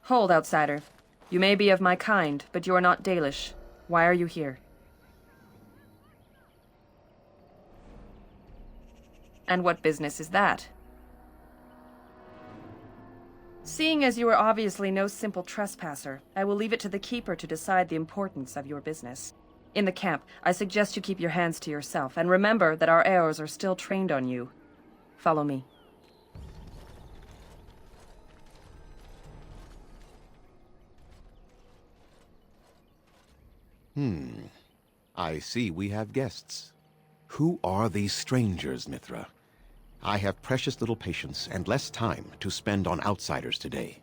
Hold, outsider. You may be of my kind, but you are not Dalish. Why are you here? And what business is that? Seeing as you are obviously no simple trespasser, I will leave it to the Keeper to decide the importance of your business. In the camp, I suggest you keep your hands to yourself, and remember that our arrows are still trained on you. Follow me. I see we have guests. Who are these strangers, Mithra? I have precious little patience and less time to spend on outsiders today.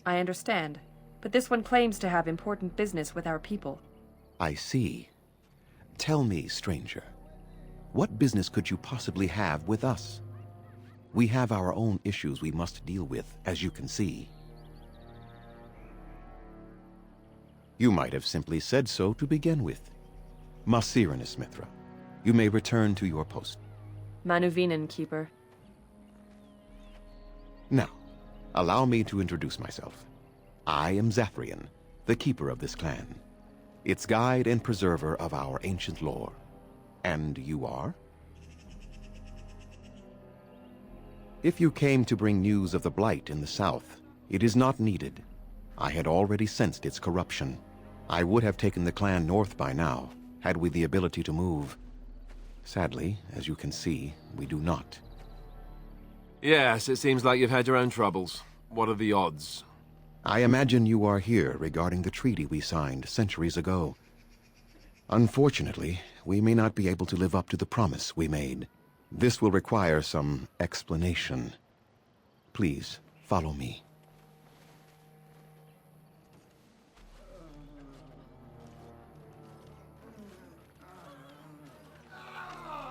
I understand, but this one claims to have important business with our people. I see. Tell me, stranger, what business could you possibly have with us? We have our own issues we must deal with, as you can see. You might have simply said so to begin with. Masiranus, Mithra. You may return to your post. Manuvinen, Keeper. Now, allow me to introduce myself. I am Zathrian, the keeper of this clan, its guide and preserver of our ancient lore. And you are? If you came to bring news of the Blight in the south, it is not needed. I had already sensed its corruption. I would have taken the clan north by now, had we the ability to move. Sadly, as you can see, we do not. Yes, it seems like you've had your own troubles. What are the odds? I imagine you are here regarding the treaty we signed centuries ago. Unfortunately, we may not be able to live up to the promise we made. This will require some explanation. Please, follow me.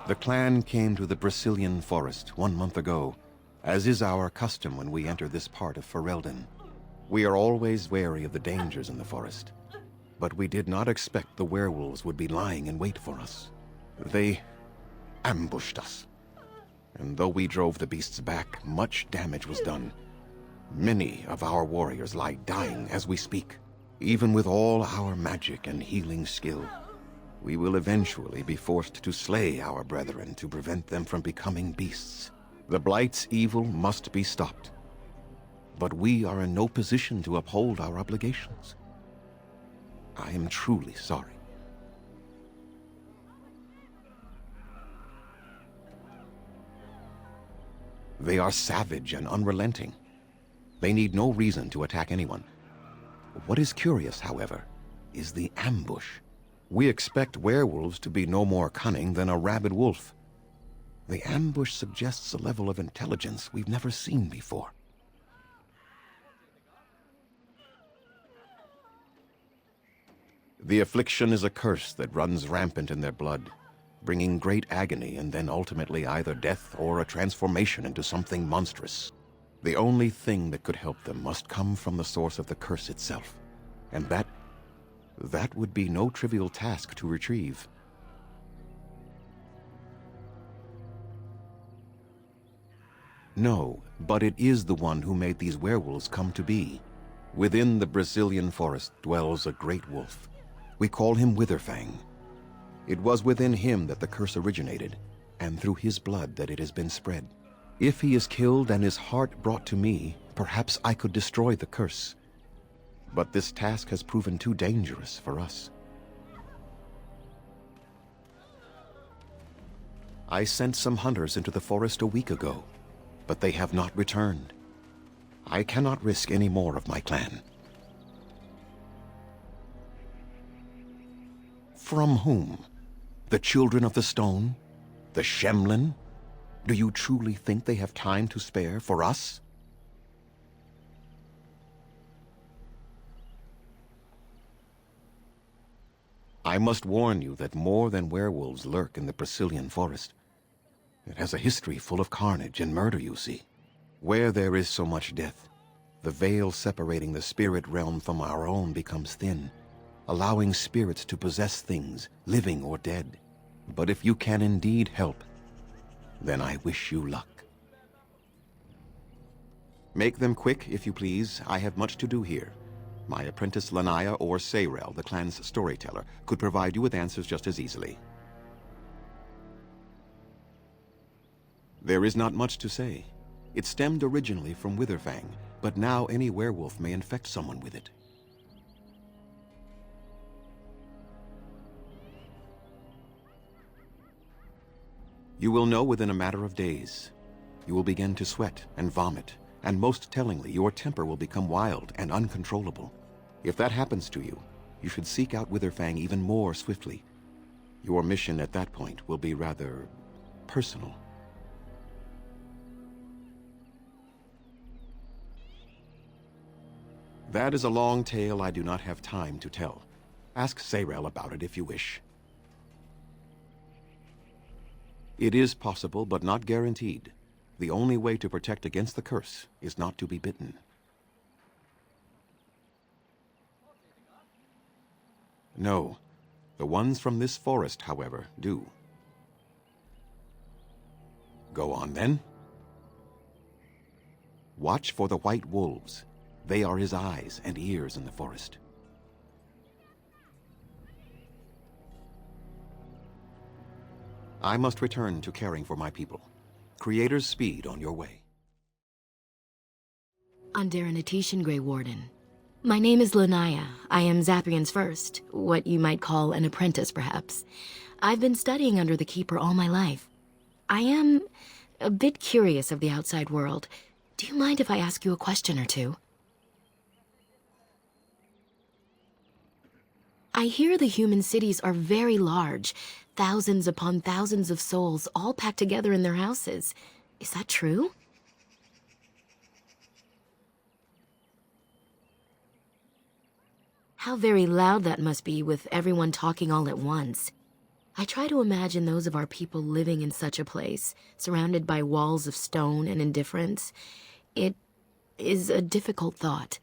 The clan came to the Brecilian forest 1 month ago, as is our custom when we enter this part of Ferelden. We are always wary of the dangers in the forest, but we did not expect the werewolves would be lying in wait for us. They ambushed us, and though we drove the beasts back, much damage was done. Many of our warriors lie dying as we speak. Even with all our magic and healing skill, we will eventually be forced to slay our brethren to prevent them from becoming beasts. The Blight's evil must be stopped. But we are in no position to uphold our obligations. I am truly sorry. They are savage and unrelenting. They need no reason to attack anyone. What is curious, however, is the ambush. We expect werewolves to be no more cunning than a rabid wolf. The ambush suggests a level of intelligence we've never seen before. The affliction is a curse that runs rampant in their blood, bringing great agony and then ultimately either death or a transformation into something monstrous. The only thing that could help them must come from the source of the curse itself, and that would be no trivial task to retrieve. No, but it is the one who made these werewolves come to be. Within the Brecilian forest dwells a great wolf. We call him Witherfang. It was within him that the curse originated, and through his blood that it has been spread. If he is killed and his heart brought to me, perhaps I could destroy the curse. But this task has proven too dangerous for us. I sent some hunters into the forest a week ago, but they have not returned. I cannot risk any more of my clan. From whom? The Children of the Stone? The Shemlin? Do you truly think they have time to spare for us? I must warn you that more than werewolves lurk in the Brecilian forest. It has a history full of carnage and murder, you see. Where there is so much death, the veil separating the spirit realm from our own becomes thin, allowing spirits to possess things, living or dead. But if you can indeed help, then I wish you luck. Make them quick, if you please. I have much to do here. My apprentice Lanaya or Sayrel, the clan's storyteller, could provide you with answers just as easily. There is not much to say. It stemmed originally from Witherfang, but now any werewolf may infect someone with it. You will know within a matter of days. You will begin to sweat and vomit, and most tellingly, your temper will become wild and uncontrollable. If that happens to you, you should seek out Witherfang even more swiftly. Your mission at that point will be rather personal. That is a long tale I do not have time to tell. Ask Sayrel about it if you wish. It is possible, but not guaranteed. The only way to protect against the curse is not to be bitten. No. The ones from this forest, however, do. Go on, then. Watch for the white wolves. They are his eyes and ears in the forest. I must return to caring for my people. Creator's speed on your way. Underanitation, Grey Warden. My name is Lanaya. I am Zathrian's first, what you might call an apprentice, perhaps. I've been studying under the Keeper all my life. I am a bit curious of the outside world. Do you mind if I ask you a question or two? I hear the human cities are very large, thousands upon thousands of souls all packed together in their houses. Is that true? How very loud that must be with everyone talking all at once. I try to imagine those of our people living in such a place, surrounded by walls of stone and indifference. It is a difficult thought.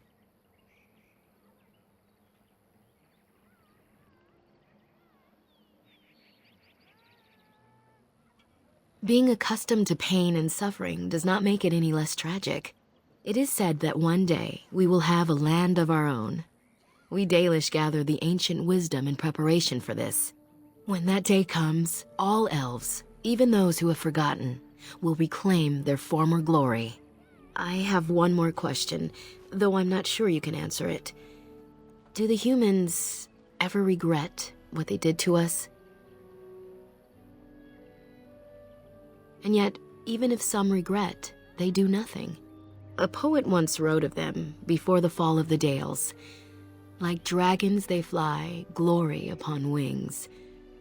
Being accustomed to pain and suffering does not make it any less tragic. It is said that one day we will have a land of our own. We Dalish gather the ancient wisdom in preparation for this. When that day comes, all elves, even those who have forgotten, will reclaim their former glory. I have one more question, though I'm not sure you can answer it. Do the humans ever regret what they did to us? And yet, even if some regret, they do nothing. A poet once wrote of them before the fall of the Dales. Like dragons they fly, glory upon wings.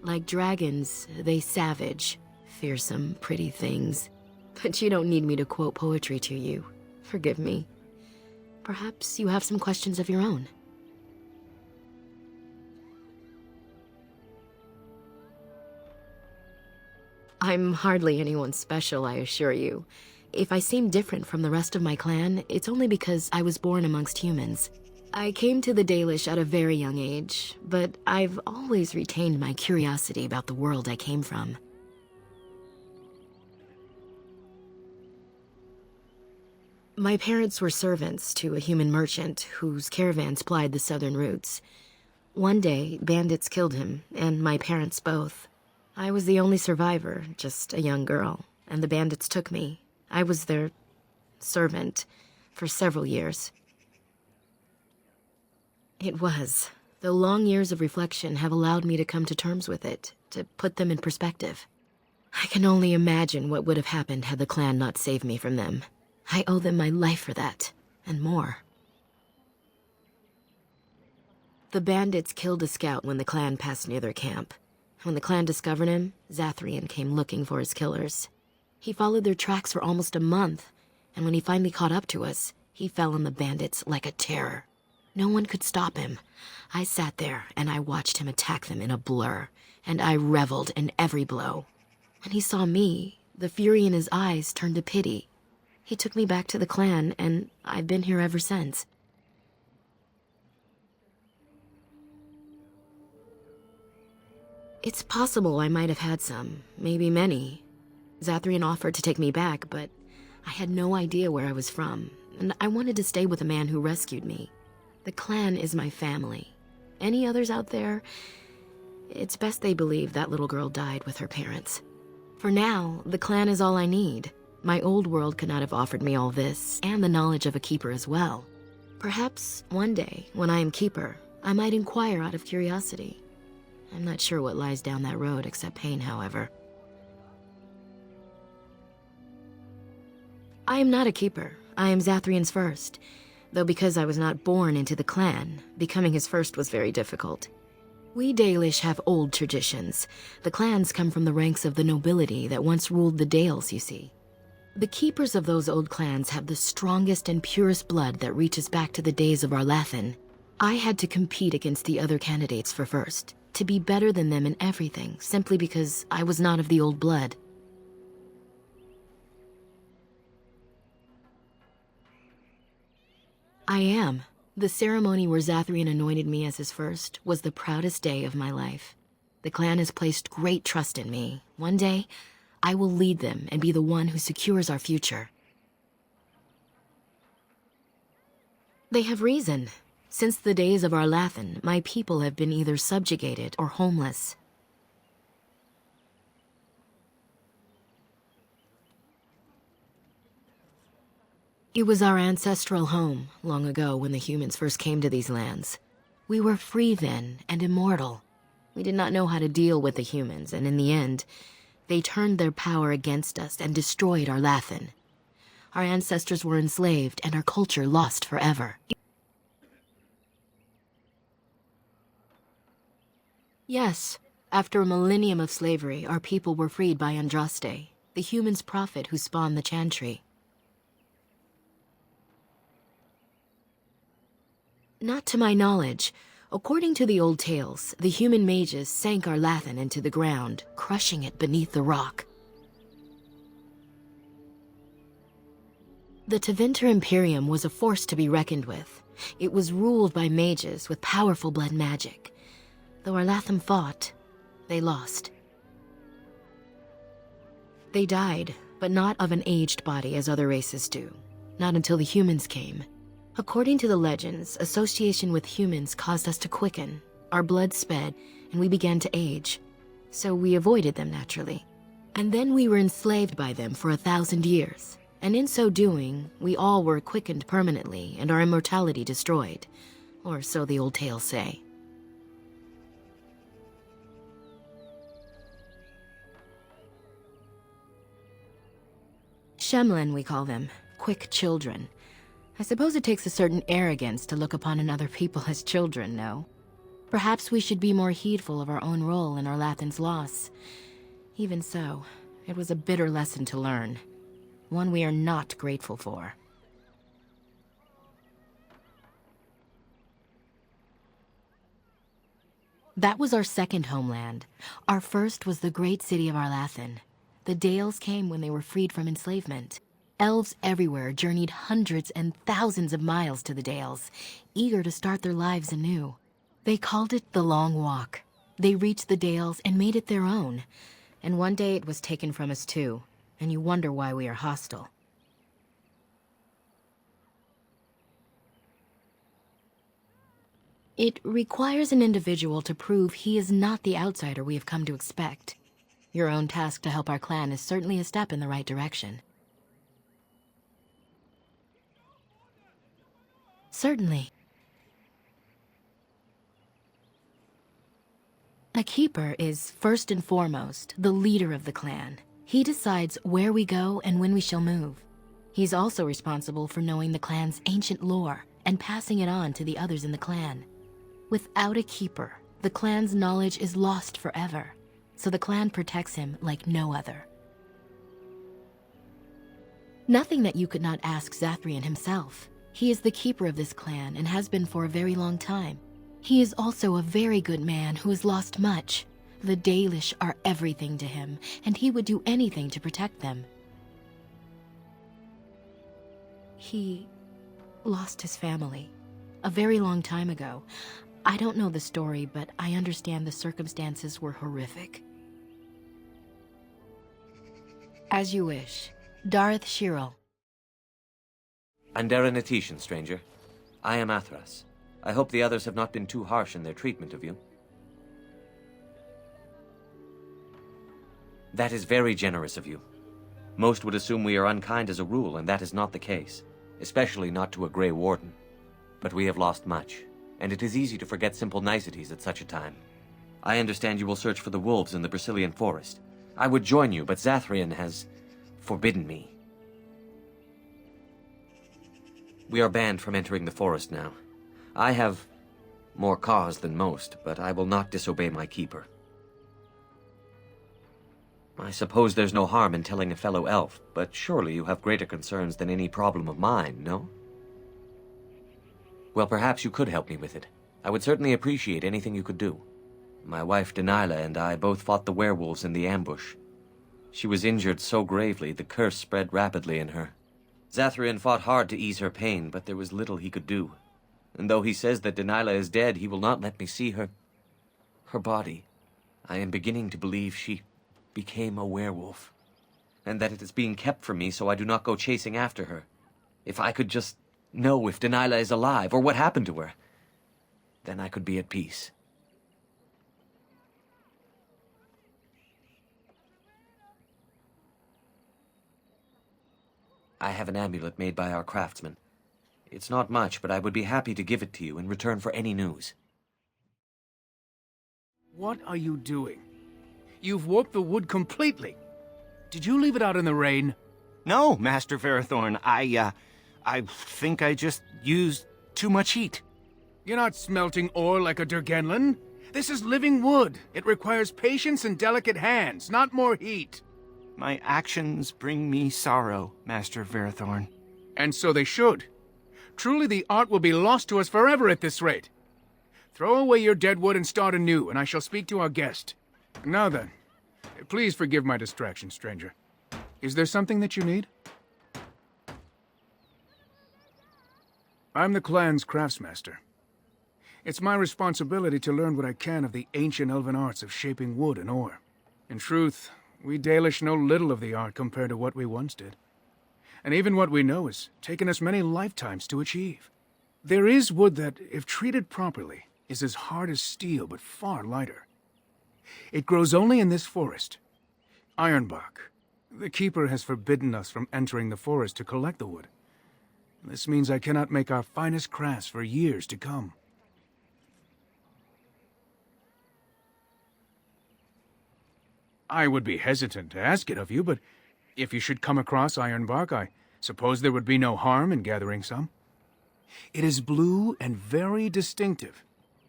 Like dragons, they savage, fearsome, pretty things. But you don't need me to quote poetry to you. Forgive me. Perhaps you have some questions of your own. I'm hardly anyone special, I assure you. If I seem different from the rest of my clan, it's only because I was born amongst humans. I came to the Dalish at a very young age, but I've always retained my curiosity about the world I came from. My parents were servants to a human merchant whose caravans plied the southern routes. One day, bandits killed him, and my parents both. I was the only survivor, just a young girl, and the bandits took me. I was their servant for several years. It was, though long years of reflection have allowed me to come to terms with it, to put them in perspective. I can only imagine what would have happened had the clan not saved me from them. I owe them my life for that, and more. The bandits killed a scout when the clan passed near their camp. When the clan discovered him, Zathrian came looking for his killers. He followed their tracks for almost a month, and when he finally caught up to us, he fell on the bandits like a terror. No one could stop him. I sat there, and I watched him attack them in a blur, and I reveled in every blow. When he saw me, the fury in his eyes turned to pity. He took me back to the clan, and I've been here ever since. It's possible I might have had some, maybe many. Zathrian offered to take me back, but I had no idea where I was from, and I wanted to stay with the man who rescued me. The clan is my family. Any others out there? It's best they believe that little girl died with her parents. For now, the clan is all I need. My old world could not have offered me all this, and the knowledge of a keeper as well. Perhaps one day, when I am keeper, I might inquire out of curiosity. I'm not sure what lies down that road except pain, however. I am not a keeper. I am Zathrian's first. Though because I was not born into the clan, becoming his first was very difficult. We Dalish have old traditions. The clans come from the ranks of the nobility that once ruled the Dales, you see. The keepers of those old clans have the strongest and purest blood that reaches back to the days of Arlathan. I had to compete against the other candidates for first, to be better than them in everything, simply because I was not of the old blood. I am. The ceremony where Zathrian anointed me as his first was the proudest day of my life. The clan has placed great trust in me. One day, I will lead them and be the one who secures our future. They have reason. Since the days of Arlathan, my people have been either subjugated or homeless. It was our ancestral home, long ago when the humans first came to these lands. We were free then, and immortal. We did not know how to deal with the humans, and in the end, they turned their power against us and destroyed Arlathan. Our ancestors were enslaved, and our culture lost forever. Yes, after a millennium of slavery, our people were freed by Andraste, the human's prophet who spawned the Chantry. Not to my knowledge. According to the old tales, the human mages sank Arlathan into the ground, crushing it beneath the rock. The Tevinter Imperium was a force to be reckoned with. It was ruled by mages with powerful blood magic. Though Arlathan fought, they lost. They died, but not of an aged body as other races do. Not until the humans came. According to the legends, association with humans caused us to quicken. Our blood sped, and we began to age. So we avoided them naturally. And then we were enslaved by them for 1,000 years. And in so doing, we all were quickened permanently and our immortality destroyed. Or so the old tales say. Shemlin, we call them. Quick children. I suppose it takes a certain arrogance to look upon another people as children, no? Perhaps we should be more heedful of our own role in Arlathan's loss. Even so, it was a bitter lesson to learn. One we are not grateful for. That was our second homeland. Our first was the great city of Arlathan. The Dales came when they were freed from enslavement. Elves everywhere journeyed hundreds and thousands of miles to the Dales, eager to start their lives anew. They called it the Long Walk. They reached the Dales and made it their own. And one day it was taken from us too, and you wonder why we are hostile. It requires an individual to prove he is not the outsider we have come to expect. Your own task to help our clan is certainly a step in the right direction. Certainly. A keeper is, first and foremost, the leader of the clan. He decides where we go and when we shall move. He's also responsible for knowing the clan's ancient lore and passing it on to the others in the clan. Without a keeper, the clan's knowledge is lost forever, so the clan protects him like no other. Nothing that you could not ask Zathrian himself. He is the keeper of this clan and has been for a very long time. He is also a very good man who has lost much. The Dalish are everything to him, and he would do anything to protect them. He lost his family a very long time ago. I don't know the story, but I understand the circumstances were horrific. As you wish. Darth Shirel. Andera stranger. I am Athras. I hope the others have not been too harsh in their treatment of you. That is very generous of you. Most would assume we are unkind as a rule, and that is not the case. Especially not to a Grey Warden. But we have lost much, and it is easy to forget simple niceties at such a time. I understand you will search for the wolves in the Brecilian forest. I would join you, but Zathrian has forbidden me. We are banned from entering the forest now. I have more cause than most, but I will not disobey my keeper. I suppose there's no harm in telling a fellow elf, but surely you have greater concerns than any problem of mine, no? Well, perhaps you could help me with it. I would certainly appreciate anything you could do. My wife Delilah and I both fought the werewolves in the ambush. She was injured so gravely, the curse spread rapidly in her. Zathrian fought hard to ease her pain, but there was little he could do. And though he says that Delilah is dead, he will not let me see her body. I am beginning to believe she became a werewolf, and that it is being kept from me so I do not go chasing after her. If I could just know if Delilah is alive, or what happened to her, then I could be at peace. I have an amulet made by our craftsman. It's not much, but I would be happy to give it to you in return for any news. What are you doing? You've warped the wood completely. Did you leave it out in the rain? No, Master Ferethorn. I think I just used too much heat. You're not smelting ore like a Durgenlan. This is living wood. It requires patience and delicate hands, not more heat. My actions bring me sorrow, Master Ferethorn. And so they should. Truly the art will be lost to us forever at this rate. Throw away your dead wood and start anew, and I shall speak to our guest. Now then, please forgive my distraction, stranger. Is there something that you need? I'm the clan's craftsmaster. It's my responsibility to learn what I can of the ancient elven arts of shaping wood and ore. In truth, we Dalish know little of the art compared to what we once did. And even what we know has taken us many lifetimes to achieve. There is wood that, if treated properly, is as hard as steel but far lighter. It grows only in this forest. Ironbark. The keeper has forbidden us from entering the forest to collect the wood. This means I cannot make our finest crafts for years to come. I would be hesitant to ask it of you, but if you should come across ironbark, I suppose there would be no harm in gathering some. It is blue and very distinctive.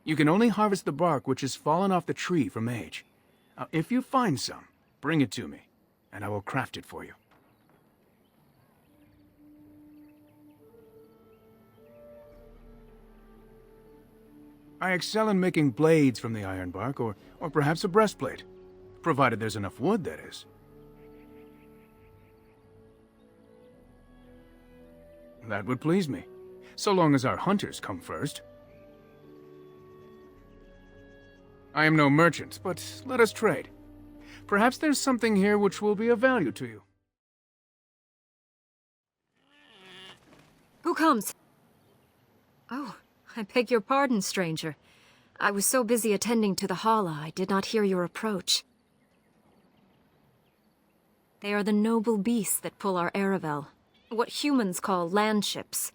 You can only harvest the bark which has fallen off the tree from age. Now, if you find some, bring it to me, and I will craft it for you. I excel in making blades from the ironbark, or perhaps a breastplate. Provided there's enough wood, that is. That would please me, so long as our hunters come first. I am no merchant, but let us trade. Perhaps there's something here which will be of value to you. Who comes? Oh, I beg your pardon, stranger. I was so busy attending to the Hala, I did not hear your approach. They are the noble beasts that pull our Aravel, what humans call landships.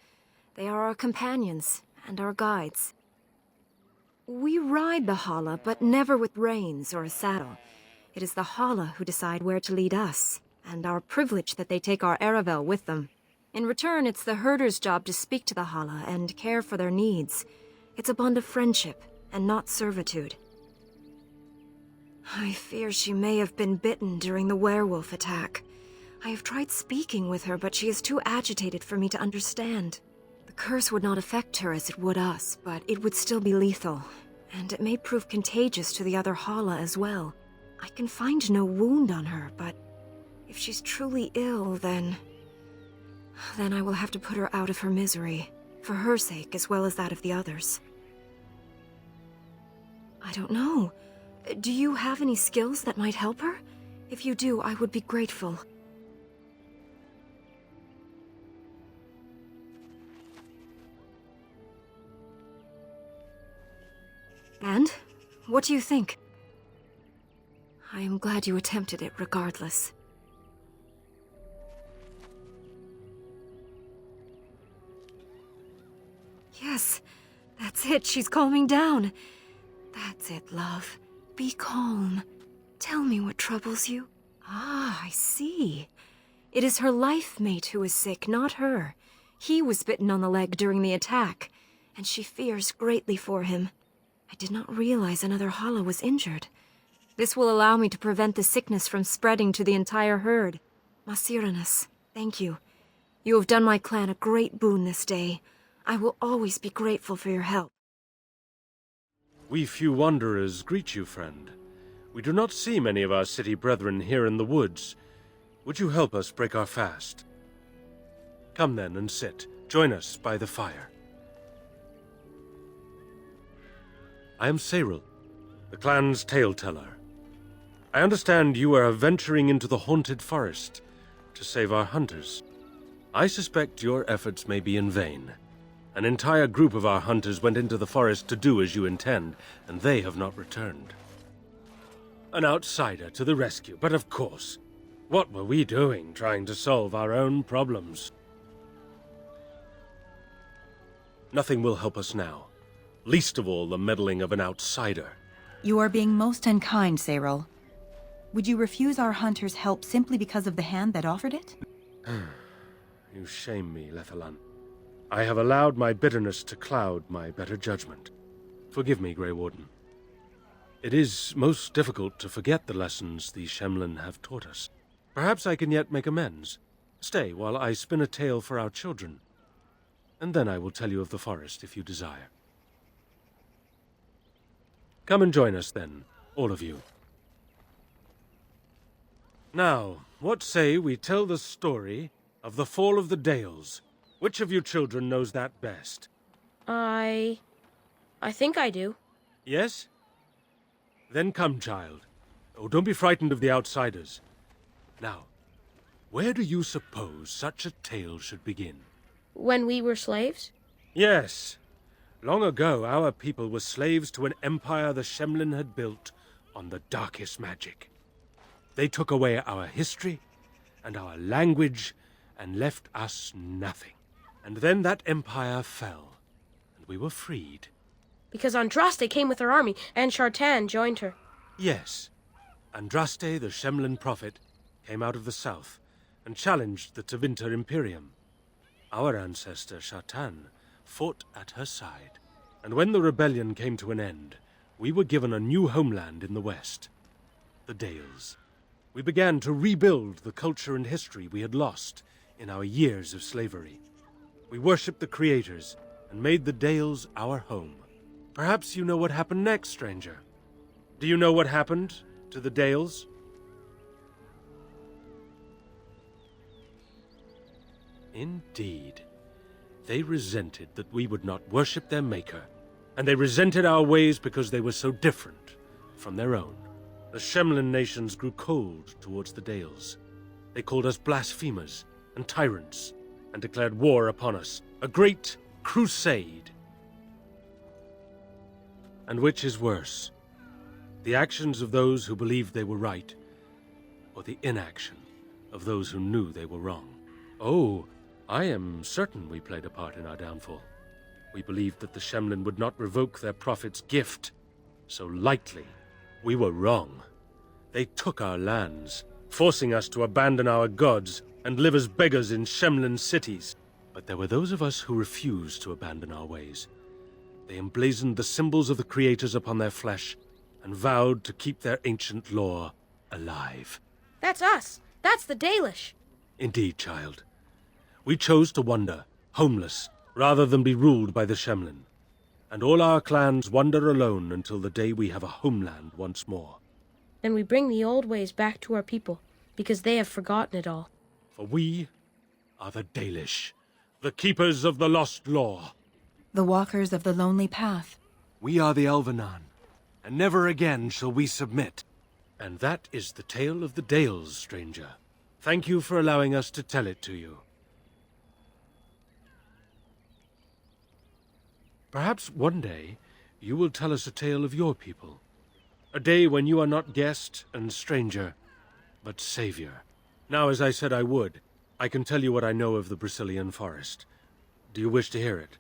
They are our companions and our guides. We ride the Hala, but never with reins or a saddle. It is the Hala who decide where to lead us, and our privilege that they take our Aravel with them. In return, it's the herder's job to speak to the Hala and care for their needs. It's a bond of friendship, and not servitude. I fear she may have been bitten during the werewolf attack. I have tried speaking with her, but she is too agitated for me to understand. The curse would not affect her as it would us, but it would still be lethal, and it may prove contagious to the other Hala as well. I can find no wound on her, but if she's truly ill, then I will have to put her out of her misery, for her sake as well as that of the others. I don't know. Do you have any skills that might help her? If you do, I would be grateful. And? What do you think? I am glad you attempted it regardless. Yes, that's it. She's calming down. That's it, love. Be calm. Tell me what troubles you. Ah, I see. It is her life mate who is sick, not her. He was bitten on the leg during the attack, and she fears greatly for him. I did not realize another Hala was injured. This will allow me to prevent the sickness from spreading to the entire herd. Masiranus, thank you. You have done my clan a great boon this day. I will always be grateful for your help. We few wanderers greet you, friend. We do not see many of our city brethren here in the woods. Would you help us break our fast? Come then and sit. Join us by the fire. I am Cyril, the clan's tale-teller. I understand you are venturing into the haunted forest to save our hunters. I suspect your efforts may be in vain. An entire group of our hunters went into the forest to do as you intend, and they have not returned. An outsider to the rescue, but of course, what were we doing trying to solve our own problems? Nothing will help us now, least of all the meddling of an outsider. You are being most unkind, Cyril. Would you refuse our hunters' help simply because of the hand that offered it? You shame me, Lethalan. I have allowed my bitterness to cloud my better judgment. Forgive me, Grey Warden. It is most difficult to forget the lessons the Shemlin have taught us. Perhaps I can yet make amends. Stay while I spin a tale for our children, and then I will tell you of the forest if you desire. Come and join us then, all of you. Now, what say we tell the story of the fall of the Dales? Which of you children knows that best? I think I do. Yes? Then come, child. Oh, don't be frightened of the outsiders. Now, where do you suppose such a tale should begin? When we were slaves? Yes. Long ago, our people were slaves to an empire the Shemlin had built on the darkest magic. They took away our history and our language and left us nothing. And then that empire fell, and we were freed. Because Andraste came with her army, and Shartan joined her. Yes. Andraste, the Shemlin prophet, came out of the south and challenged the Tevinter Imperium. Our ancestor, Shartan, fought at her side. And when the rebellion came to an end, we were given a new homeland in the west, the Dales. We began to rebuild the culture and history we had lost in our years of slavery. We worshipped the creators and made the Dales our home. Perhaps you know what happened next, stranger. Do you know what happened to the Dales? Indeed. They resented that we would not worship their maker, and they resented our ways because they were so different from their own. The Shemlin nations grew cold towards the Dales. They called us blasphemers and tyrants, and declared war upon us, a great crusade. And which is worse, the actions of those who believed they were right, or the inaction of those who knew they were wrong? Oh, I am certain we played a part in our downfall. We believed that the Shemlin would not revoke their prophet's gift so lightly. We were wrong. They took our lands, forcing us to abandon our gods and live as beggars in Shemlin cities. But there were those of us who refused to abandon our ways. They emblazoned the symbols of the creators upon their flesh and vowed to keep their ancient lore alive. That's us. That's the Dalish. Indeed, child. We chose to wander, homeless, rather than be ruled by the Shemlin. And all our clans wander alone until the day we have a homeland once more. Then we bring the old ways back to our people, because they have forgotten it all. For we are the Dalish, the keepers of the lost lore. The walkers of the lonely path. We are the Elvenan, and never again shall we submit. And that is the tale of the Dales, stranger. Thank you for allowing us to tell it to you. Perhaps one day you will tell us a tale of your people. A day when you are not guest and stranger, but savior. Now, as I said I would, I can tell you what I know of the Brecilian forest. Do you wish to hear it?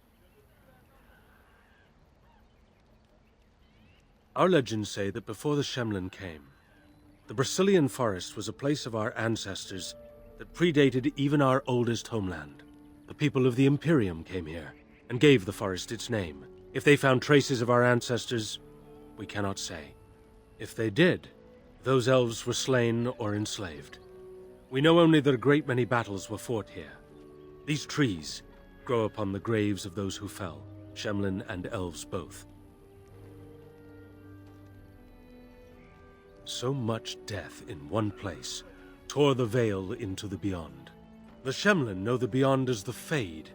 Our legends say that before the Shemlin came, the Brecilian forest was a place of our ancestors that predated even our oldest homeland. The people of the Imperium came here, and gave the forest its name. If they found traces of our ancestors, we cannot say. If they did, those elves were slain or enslaved. We know only that a great many battles were fought here. These trees grow upon the graves of those who fell, Shemlin and elves both. So much death in one place tore the veil into the beyond. The Shemlin know the beyond as the Fade,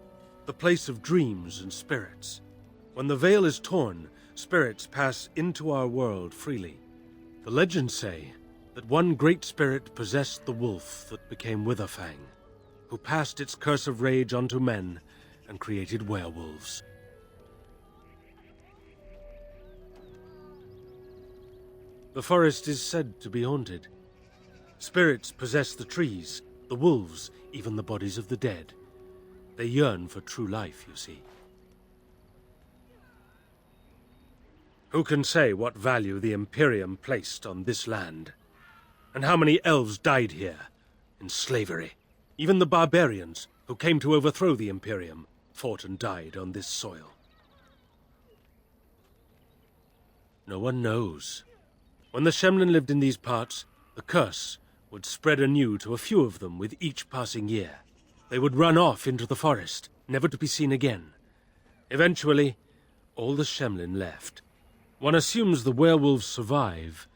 the place of dreams and spirits. When the veil is torn, spirits pass into our world freely. The legends say that one great spirit possessed the wolf that became Witherfang, who passed its curse of rage onto men and created werewolves. The forest is said to be haunted. Spirits possess the trees, the wolves, even the bodies of the dead. They yearn for true life, you see. Who can say what value the Imperium placed on this land? And how many elves died here, in slavery? Even the barbarians, who came to overthrow the Imperium, fought and died on this soil. No one knows. When the Shemlin lived in these parts, the curse would spread anew to a few of them with each passing year. They would run off into the forest, never to be seen again. Eventually, all the Shemlin left. One assumes the werewolves survive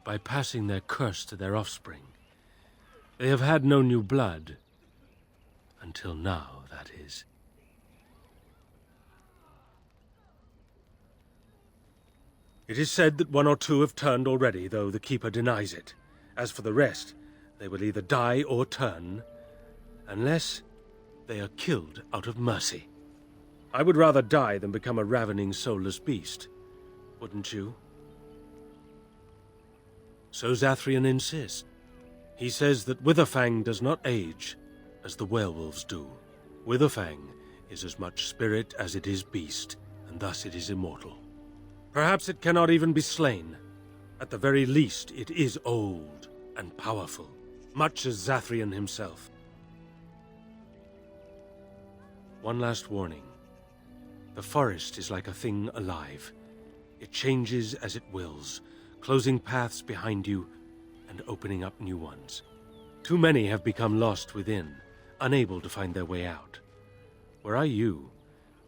by passing their curse to their offspring. They have had no new blood. Until now, that is. It is said that one or two have turned already, though the Keeper denies it. As for the rest, they will either die or turn, unless they are killed out of mercy. I would rather die than become a ravening, soulless beast. Wouldn't you? So Zathrian insists. He says that Witherfang does not age as the werewolves do. Witherfang is as much spirit as it is beast, and thus it is immortal. Perhaps it cannot even be slain. At the very least, it is old and powerful, much as Zathrian himself. One last warning. The forest is like a thing alive. It changes as it wills, closing paths behind you and opening up new ones. Too many have become lost within, unable to find their way out. Were I you,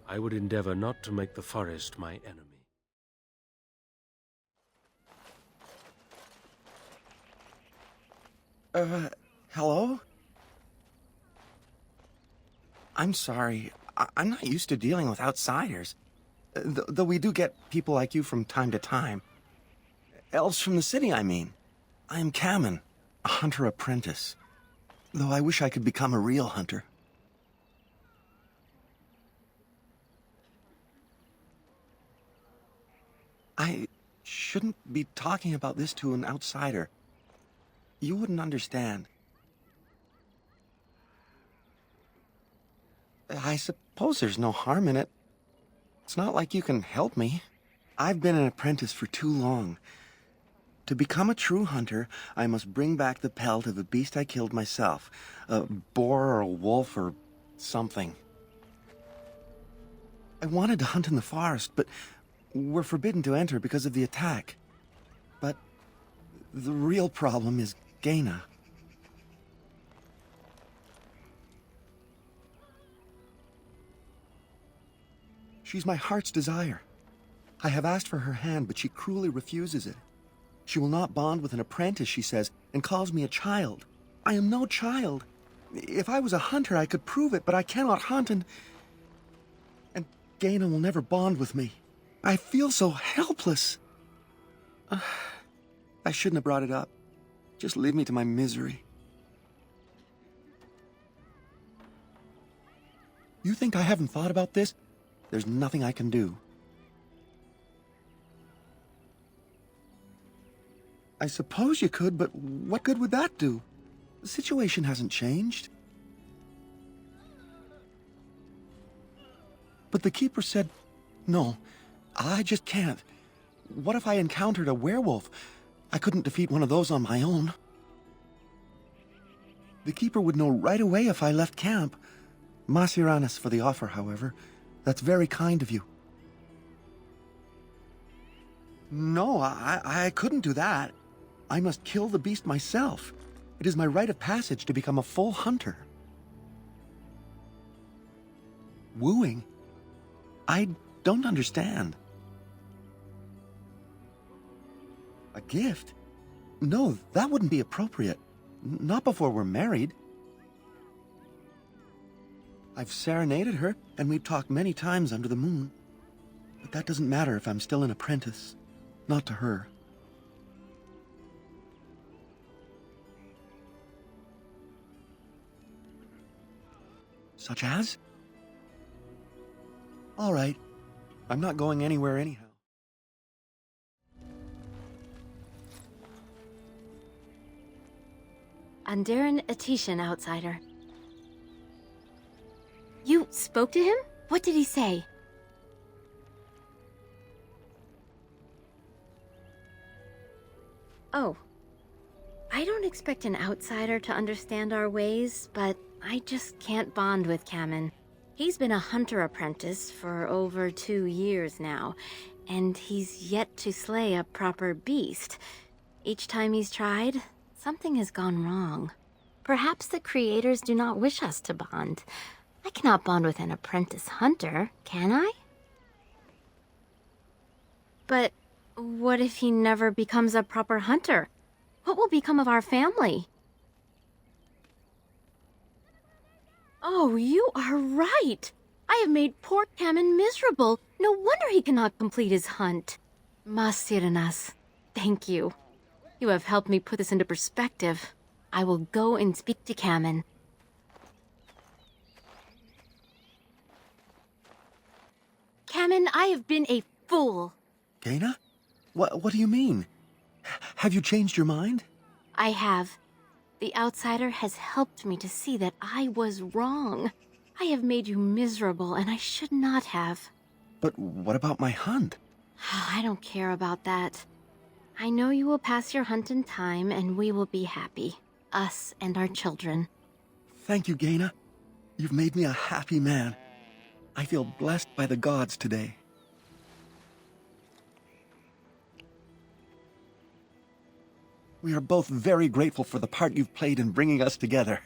I would endeavor not to make the forest my enemy. Hello? I'm sorry. I'm not used to dealing with outsiders. Though we do get people like you from time to time. Elves from the city, I mean. I am Kamen, a hunter apprentice. Though I wish I could become a real hunter. I shouldn't be talking about this to an outsider. You wouldn't understand. I suppose there's no harm in it. It's not like you can help me. I've been an apprentice for too long. To become a true hunter, I must bring back the pelt of a beast I killed myself. A boar or a wolf or something. I wanted to hunt in the forest, but we're forbidden to enter because of the attack. But the real problem is Gaina. She's my heart's desire. I have asked for her hand, but she cruelly refuses it. She will not bond with an apprentice, she says, and calls me a child. I am no child. If I was a hunter, I could prove it, but I cannot hunt, and Gaina will never bond with me. I feel so helpless. I shouldn't have brought it up. Just leave me to my misery. You think I haven't thought about this? There's nothing I can do. I suppose you could, but what good would that do? The situation hasn't changed. But the Keeper said, no, I just can't. What if I encountered a werewolf? I couldn't defeat one of those on my own. The Keeper would know right away if I left camp. Masiranis for the offer, however. That's very kind of you. No, I couldn't do that. I must kill the beast myself. It is my rite of passage to become a full hunter. Wooing? I don't understand. A gift? No, that wouldn't be appropriate. Not before we're married. I've serenaded her, and we've talked many times under the moon. But that doesn't matter if I'm still an apprentice. Not to her. Such as? All right. I'm not going anywhere anyhow. Andaran Atishan, outsider. You spoke to him? What did he say? Oh. I don't expect an outsider to understand our ways, but I just can't bond with Kamen. He's been a hunter apprentice for over 2 years now, and he's yet to slay a proper beast. Each time he's tried, something has gone wrong. Perhaps the creators do not wish us to bond. I cannot bond with an apprentice hunter, can I? But what if he never becomes a proper hunter? What will become of our family? Oh, you are right. I have made poor Kamen miserable. No wonder he cannot complete his hunt. Masiranas, thank you. You have helped me put this into perspective. I will go and speak to Kamen. Kamen, I have been a fool. Gaina? What do you mean? Have you changed your mind? I have. The outsider has helped me to see that I was wrong. I have made you miserable, and I should not have. But what about my hunt? I don't care about that. I know you will pass your hunt in time, and we will be happy. Us and our children. Thank you, Gaina. You've made me a happy man. I feel blessed by the gods today. We are both very grateful for the part you've played in bringing us together.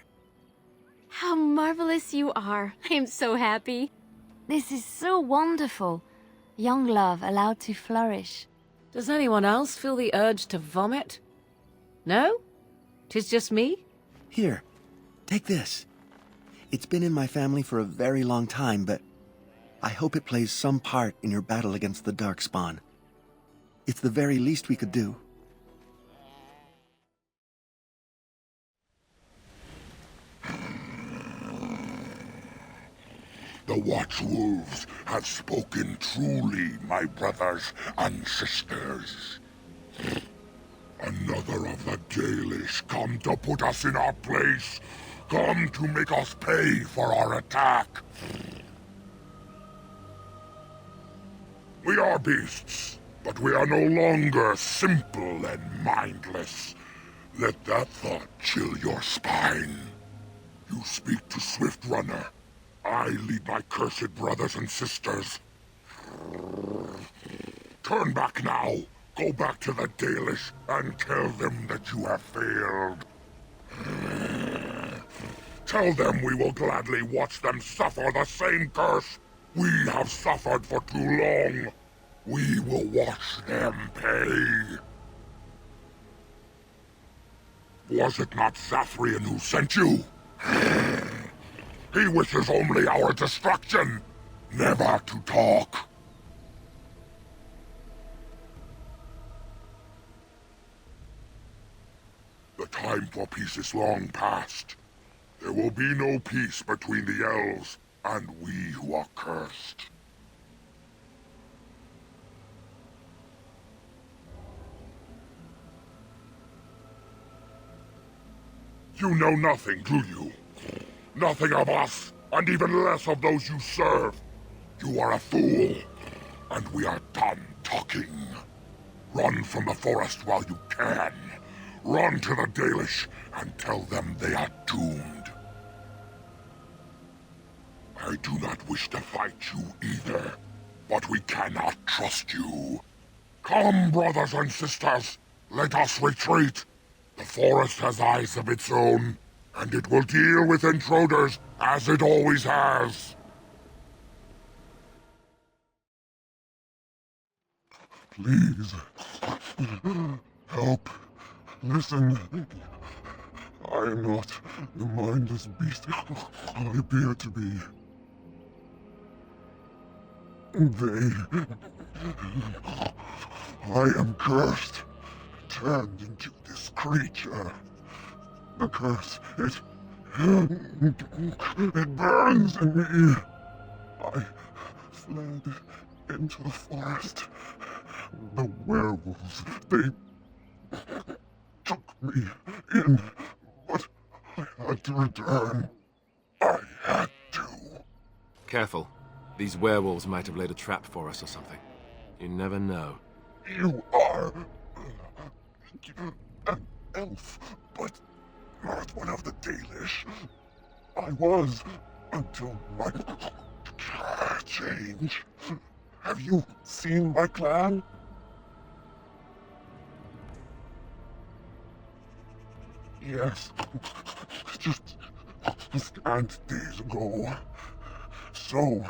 How marvelous you are. I am so happy. This is so wonderful. Young love allowed to flourish. Does anyone else feel the urge to vomit? No? 'Tis just me? Here, take this. It's been in my family for a very long time, but I hope it plays some part in your battle against the Darkspawn. It's the very least we could do. The Watchwolves have spoken truly, my brothers and sisters. Another of the Dalish come to put us in our place. Come to make us pay for our attack. We are beasts, but we are no longer simple and mindless. Let that thought chill your spine. You speak to Swift Runner. I lead my cursed brothers and sisters. Turn back now. Go back to the Dalish and tell them that you have failed. Tell them we will gladly watch them suffer the same curse we have suffered for too long. We will watch them pay. Was it not Zathrian who sent you? He wishes only our destruction, never to talk. The time for peace is long past. There will be no peace between the elves and we who are cursed. You know nothing, do you? Nothing of us, and even less of those you serve. You are a fool, and we are done talking. Run from the forest while you can. Run to the Dalish and tell them they are doomed. I do not wish to fight you either, but we cannot trust you. Come, brothers and sisters, let us retreat. The forest has eyes of its own, and it will deal with intruders as it always has. Please. Help. Listen. I am not the mindless beast I appear to be. I am cursed, turned into this creature. The curse, it burns in me. I fled into the forest. The werewolves, they took me in, but I had to return. I had to. Careful. These werewolves might have laid a trap for us or something. You never know. You are an elf, but not one of the Dalish. I was, until my change. Have you seen my clan? Yes, just scant days ago. So,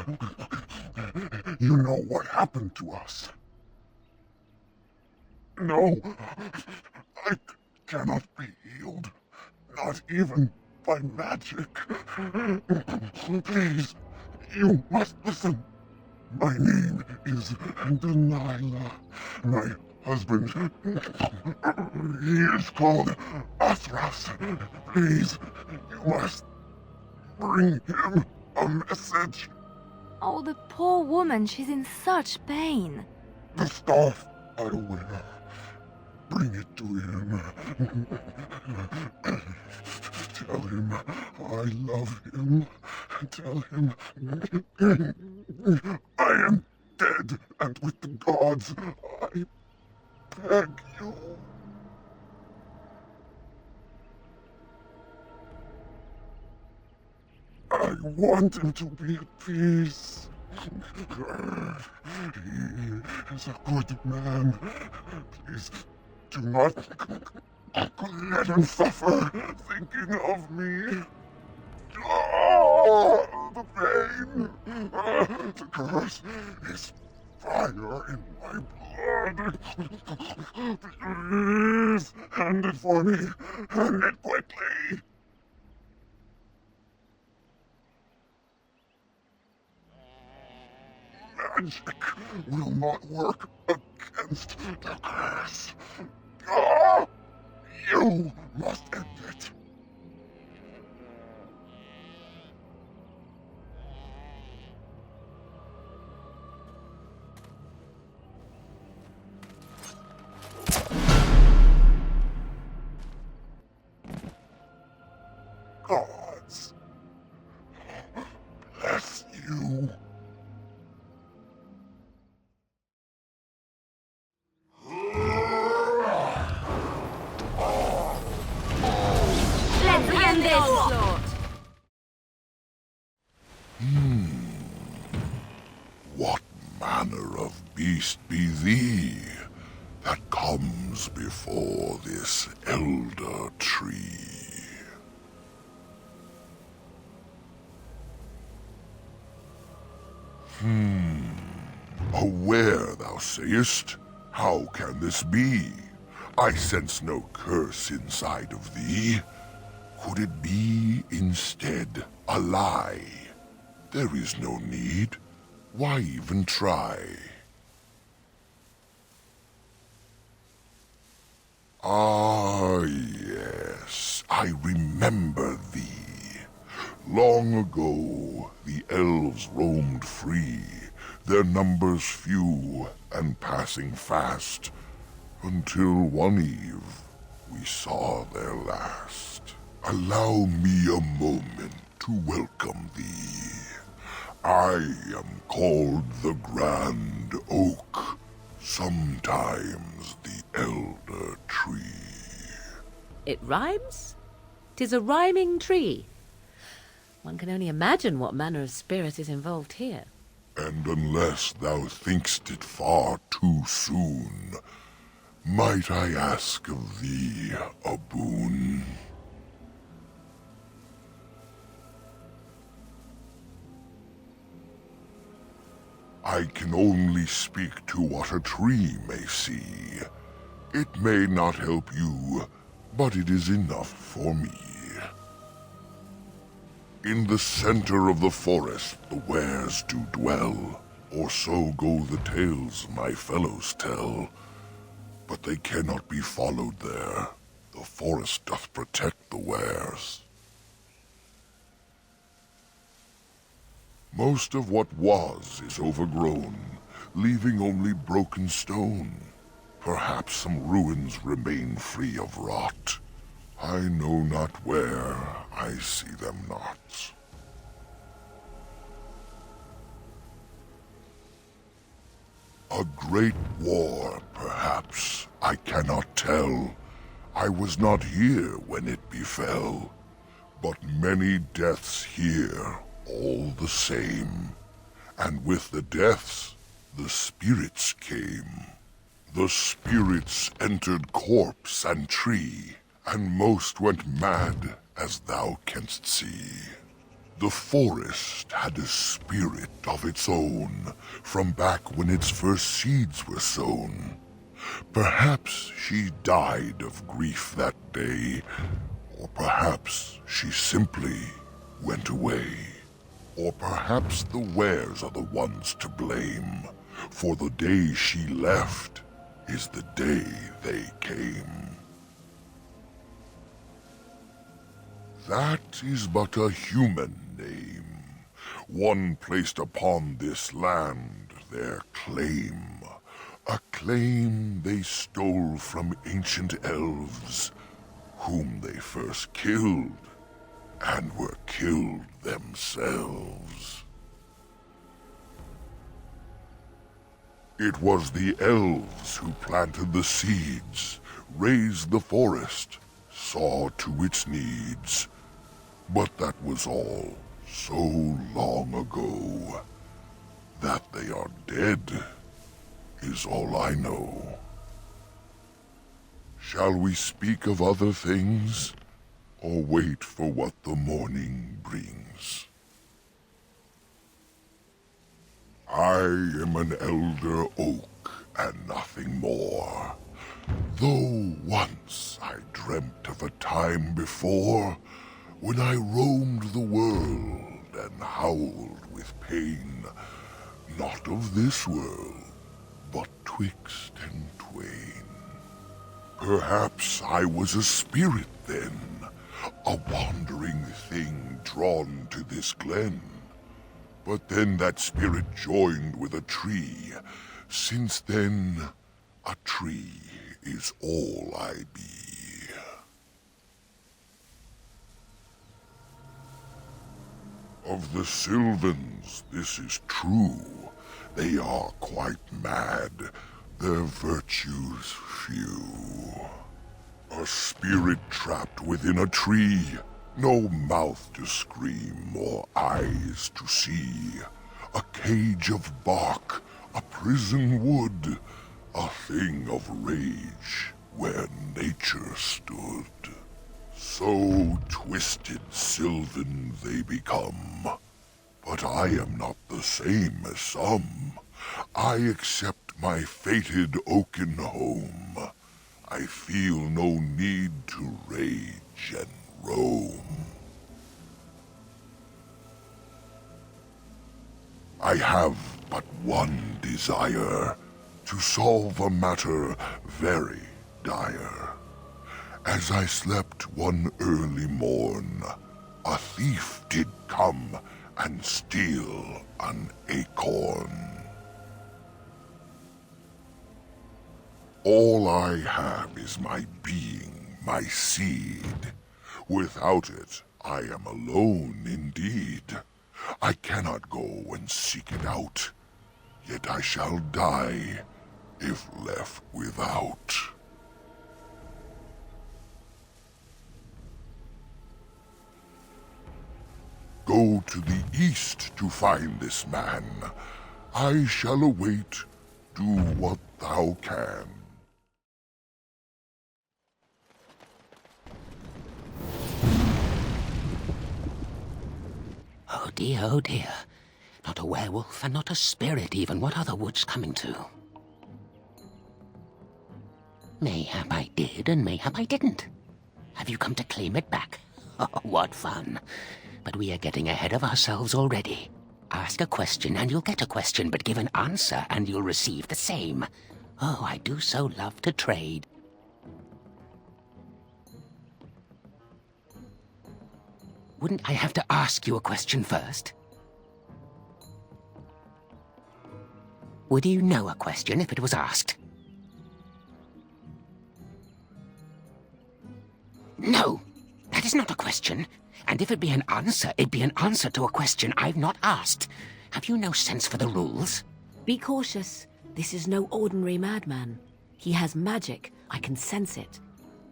you know what happened to us. No, I cannot be healed, not even by magic. Please, you must listen. My name is Delilah. My husband, he is called Athras. Please, you must bring him a message. Oh, the poor woman, she's in such pain. The staff I wear. Bring it to him. Tell him I love him. Tell him I am dead and with the gods. I beg you. I want him to be at peace. He is a good man. Please do not let him suffer thinking of me. Oh, the pain. The curse is fire in my blood. Please, hand it for me. Hand it quickly. Magic will not work against the curse. Ah! You must end it. Gods, bless you. What manner of beast be thee that comes before this elder tree? Aware, thou sayest? How can this be? I sense no curse inside of thee. Could it be, instead, a lie? There is no need. Why even try? Ah, yes, I remember thee. Long ago, the elves roamed free, their numbers few and passing fast, until one eve we saw their last. Allow me a moment to welcome thee. I am called the Grand Oak, sometimes the Elder Tree. It rhymes? 'Tis a rhyming tree. One can only imagine what manner of spirit is involved here. And unless thou think'st it far too soon, might I ask of thee a boon? I can only speak to what a tree may see. It may not help you, but it is enough for me. In the center of the forest the wares do dwell, or so go the tales my fellows tell. But they cannot be followed there. The forest doth protect the wares. Most of what was is overgrown, leaving only broken stone. Perhaps some ruins remain free of rot. I know not where, I see them not. A great war, perhaps, I cannot tell. I was not here when it befell, but many deaths here, all the same. And with the deaths, the spirits came. The spirits entered corpse and tree, and most went mad, as thou canst see. The forest had a spirit of its own, from back when its first seeds were sown. Perhaps she died of grief that day, or perhaps she simply went away. Or perhaps the wares are the ones to blame, for the day she left is the day they came. That is but a human name, one placed upon this land their claim. A claim they stole from ancient elves, whom they first killed, and were killed themselves. It was the elves who planted the seeds, raised the forest, saw to its needs. But that was all so long ago. That they are dead is all I know. Shall we speak of other things, or wait for what the morning brings? I am an elder oak and nothing more, though once I dreamt of a time before when I roamed the world and howled with pain, not of this world, but twixt and twain. Perhaps I was a spirit then, a wandering thing drawn to this glen. But then that spirit joined with a tree. Since then, a tree is all I be. Of the Sylvans, this is true. They are quite mad, their virtues few. A spirit trapped within a tree, no mouth to scream or eyes to see. A cage of bark, a prison wood, a thing of rage where nature stood. So twisted Sylvan they become, but I am not the same as some. I accept my fated oaken home. I feel no need to rage and roam. I have but one desire, to solve a matter very dire. As I slept one early morn, a thief did come and steal an acorn. All I have is my being, my seed. Without it, I am alone indeed. I cannot go and seek it out, yet I shall die if left without. Go to the east to find this man. I shall await. Do what thou can. Oh dear, oh dear. Not a werewolf, and not a spirit even. What are the woods coming to? Mayhap I did, and mayhap I didn't. Have you come to claim it back? Oh, what fun. But we are getting ahead of ourselves already. Ask a question and you'll get a question, but give an answer and you'll receive the same. Oh, I do so love to trade. Wouldn't I have to ask you a question first? Would you know a question if it was asked? No, that is not a question. And if it be an answer, it'd be an answer to a question I've not asked. Have you no sense for the rules? Be cautious. This is no ordinary madman. He has magic. I can sense it.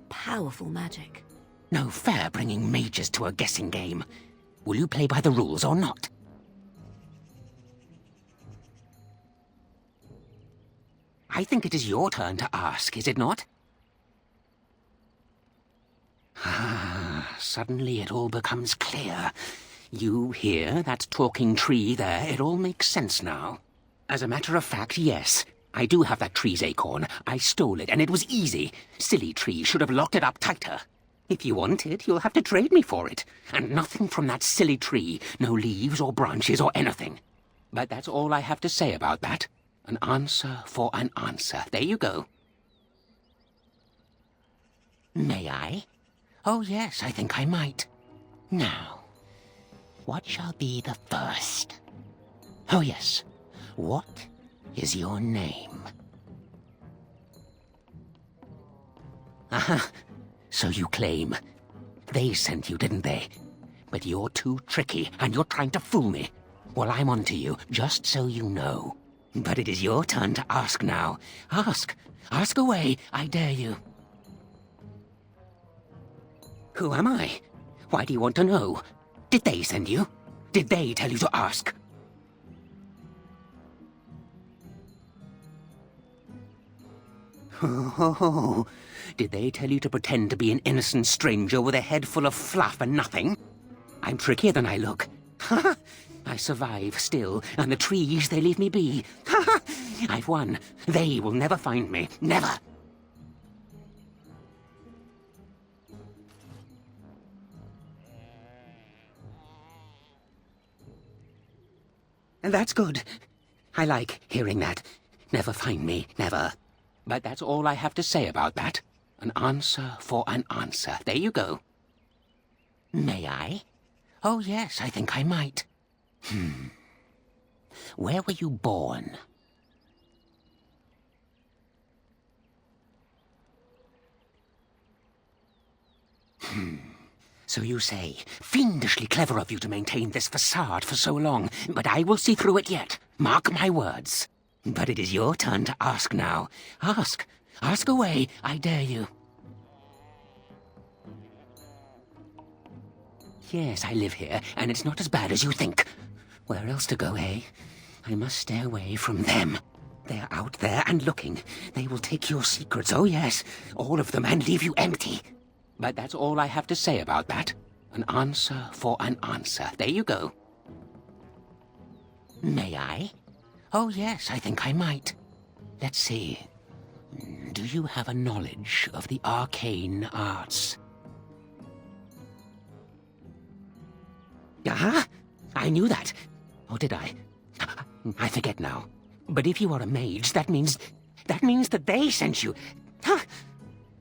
Powerful magic. No fair bringing mages to a guessing game. Will you play by the rules or not? I think it is your turn to ask, is it not? Ah, suddenly it all becomes clear. You here, that talking tree there, it all makes sense now. As a matter of fact, yes. I do have that tree's acorn. I stole it, and it was easy. Silly tree should have locked it up tighter. If you want it, you'll have to trade me for it. And nothing from that silly tree. No leaves or branches or anything. But that's all I have to say about that. An answer for an answer. There you go. May I? Oh, yes, I think I might. Now, what shall be the first? Oh, yes. What is your name? Aha, so you claim. They sent you, didn't they? But you're too tricky, and you're trying to fool me. Well, I'm on to you, just so you know. But it is your turn to ask now. Ask. Ask away, I dare you. Who am I? Why do you want to know? Did they send you? Did they tell you to ask? Oh, did they tell you to pretend to be an innocent stranger with a head full of fluff and nothing? I'm trickier than I look. Ha! I survive still, and the trees, they leave me be. Ha! I've won. They will never find me. Never. And that's good. I like hearing that. Never find me, never. But that's all I have to say about that. An answer for an answer. There you go. May I? Oh, yes, I think I might. Where were you born? So you say, fiendishly clever of you to maintain this facade for so long, but I will see through it yet. Mark my words. But it is your turn to ask now. Ask. Ask away, I dare you. Yes, I live here, and it's not as bad as you think. Where else to go, eh? I must stay away from them. They're out there and looking. They will take your secrets, oh yes, all of them, and leave you empty. But that's all I have to say about that. An answer for an answer. There you go. May I? Oh, yes, I think I might. Let's see. Do you have a knowledge of the arcane arts? Ah, I knew that. Or did I? I forget now. But if you are a mage, that means that they sent you. Huh?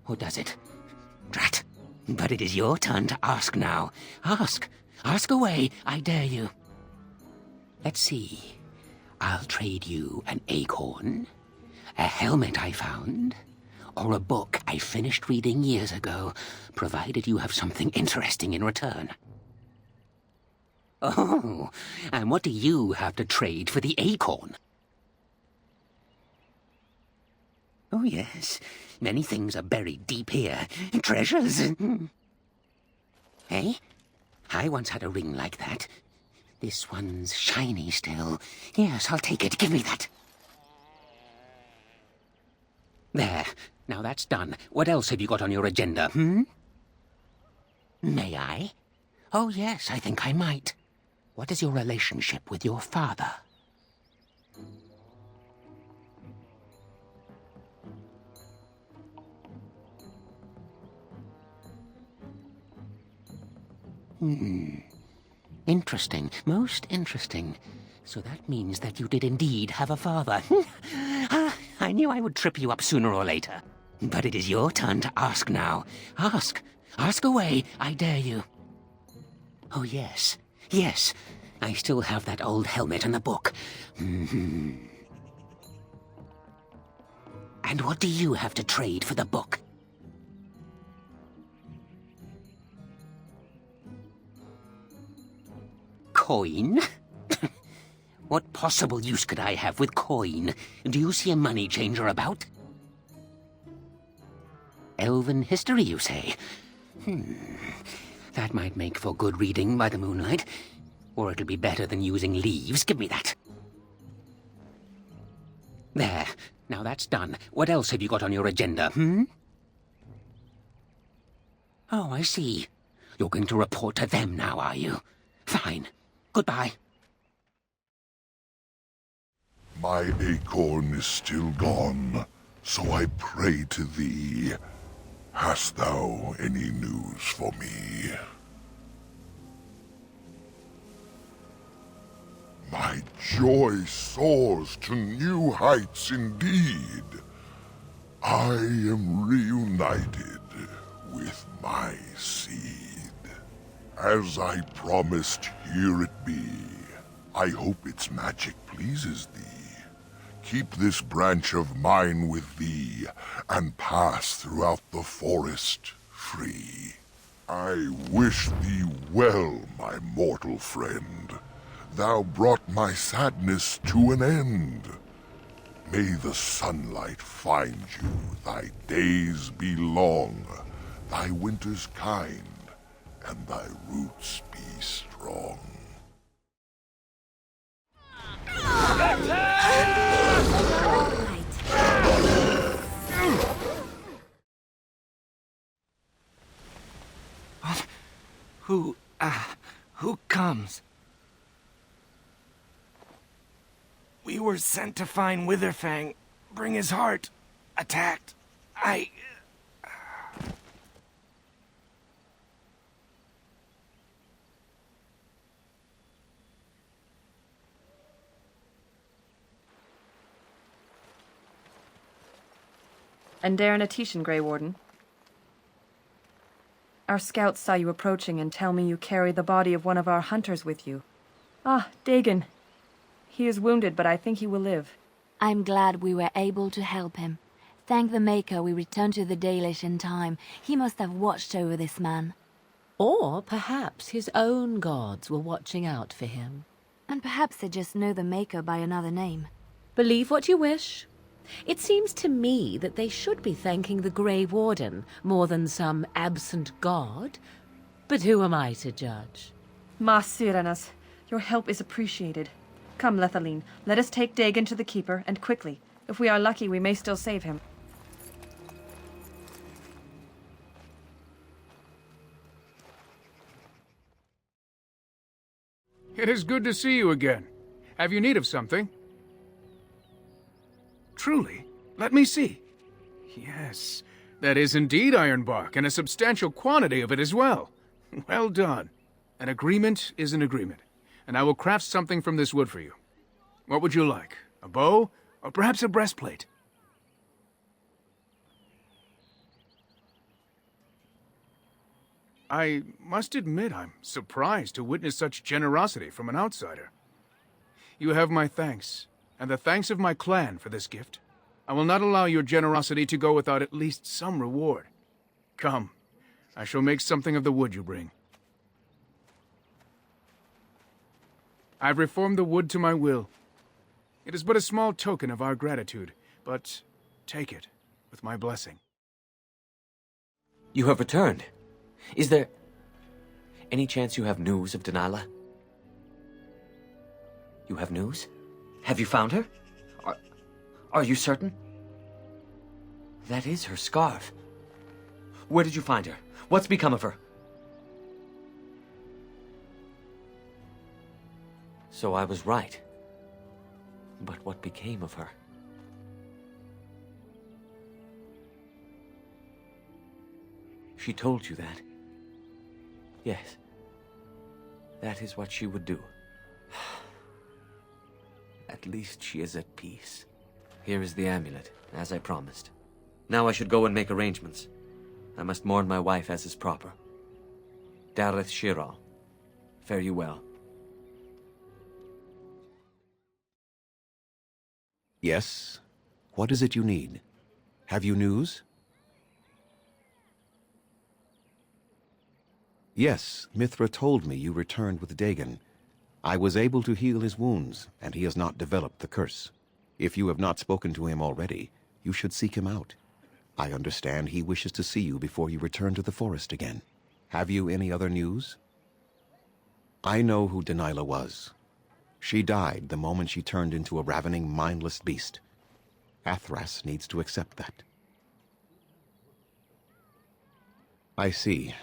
Or does it? Drat. But it is your turn to ask now. Ask. Ask away, I dare you. Let's see. I'll trade you an acorn, a helmet I found, or a book I finished reading years ago, provided you have something interesting in return. Oh, and what do you have to trade for the acorn? Oh, yes. Many things are buried deep here. Treasures. Hey? I once had a ring like that. This one's shiny still. Yes, I'll take it. Give me that. There. Now that's done. What else have you got on your agenda, May I? Oh, yes, I think I might. What is your relationship with your father? Interesting. Most interesting. So that means that you did indeed have a father. I knew I would trip you up sooner or later. But it is your turn to ask now. Ask. Ask away. I dare you. Oh, yes. Yes. I still have that old helmet and the book. And what do you have to trade for the book? Coin? What possible use could I have with coin? Do you see a money changer about? Elven history, you say? That might make for good reading by the moonlight. Or it'll be better than using leaves. Give me that. There. Now that's done. What else have you got on your agenda, Oh, I see. You're going to report to them now, are you? Fine. Goodbye. My acorn is still gone, so I pray to thee. Hast thou any news for me? My joy soars to new heights indeed. I am reunited with my seed. As I promised, here it be. I hope its magic pleases thee. Keep this branch of mine with thee, and pass throughout the forest free. I wish thee well, my mortal friend. Thou brought my sadness to an end. May the sunlight find you, thy days be long, thy winters kind, and thy roots be strong. Who comes? We were sent to find Witherfang, bring his heart. Attacked. And Daranatishan, Grey Warden. Our scouts saw you approaching and tell me you carry the body of one of our hunters with you. Ah, Dagon. He is wounded, but I think he will live. I'm glad we were able to help him. Thank the Maker we returned to the Dalish in time. He must have watched over this man. Or perhaps his own gods were watching out for him. And perhaps they just know the Maker by another name. Believe what you wish. It seems to me that they should be thanking the Grey Warden more than some absent god. But who am I to judge? Ma Syranas, your help is appreciated. Come, Lethaline, let us take Dagon to the Keeper, and quickly. If we are lucky, we may still save him. It is good to see you again. Have you need of something? Truly? Let me see. Yes, that is indeed ironbark, and a substantial quantity of it as well. Well done. An agreement is an agreement, and I will craft something from this wood for you. What would you like? A bow, or perhaps a breastplate? I must admit I'm surprised to witness such generosity from an outsider. You have my thanks, and the thanks of my clan for this gift. I will not allow your generosity to go without at least some reward. Come, I shall make something of the wood you bring. I've reformed the wood to my will. It is but a small token of our gratitude, but take it with my blessing. You have returned. Is there any chance you have news of Dalilah? You have news? Have you found her? Are you certain? That is her scarf. Where did you find her? What's become of her? So I was right. But what became of her? She told you that? Yes. That is what she would do. At least she is at peace. Here is the amulet, as I promised. Now I should go and make arrangements. I must mourn my wife as is proper. Dareth Shiral, fare you well. Yes? What is it you need? Have you news? Yes, Mithra told me you returned with Dagon. I was able to heal his wounds, and he has not developed the curse. If you have not spoken to him already, you should seek him out. I understand he wishes to see you before you return to the forest again. Have you any other news? I know who Dalilah was. She died the moment she turned into a ravening, mindless beast. Athras needs to accept that. I see.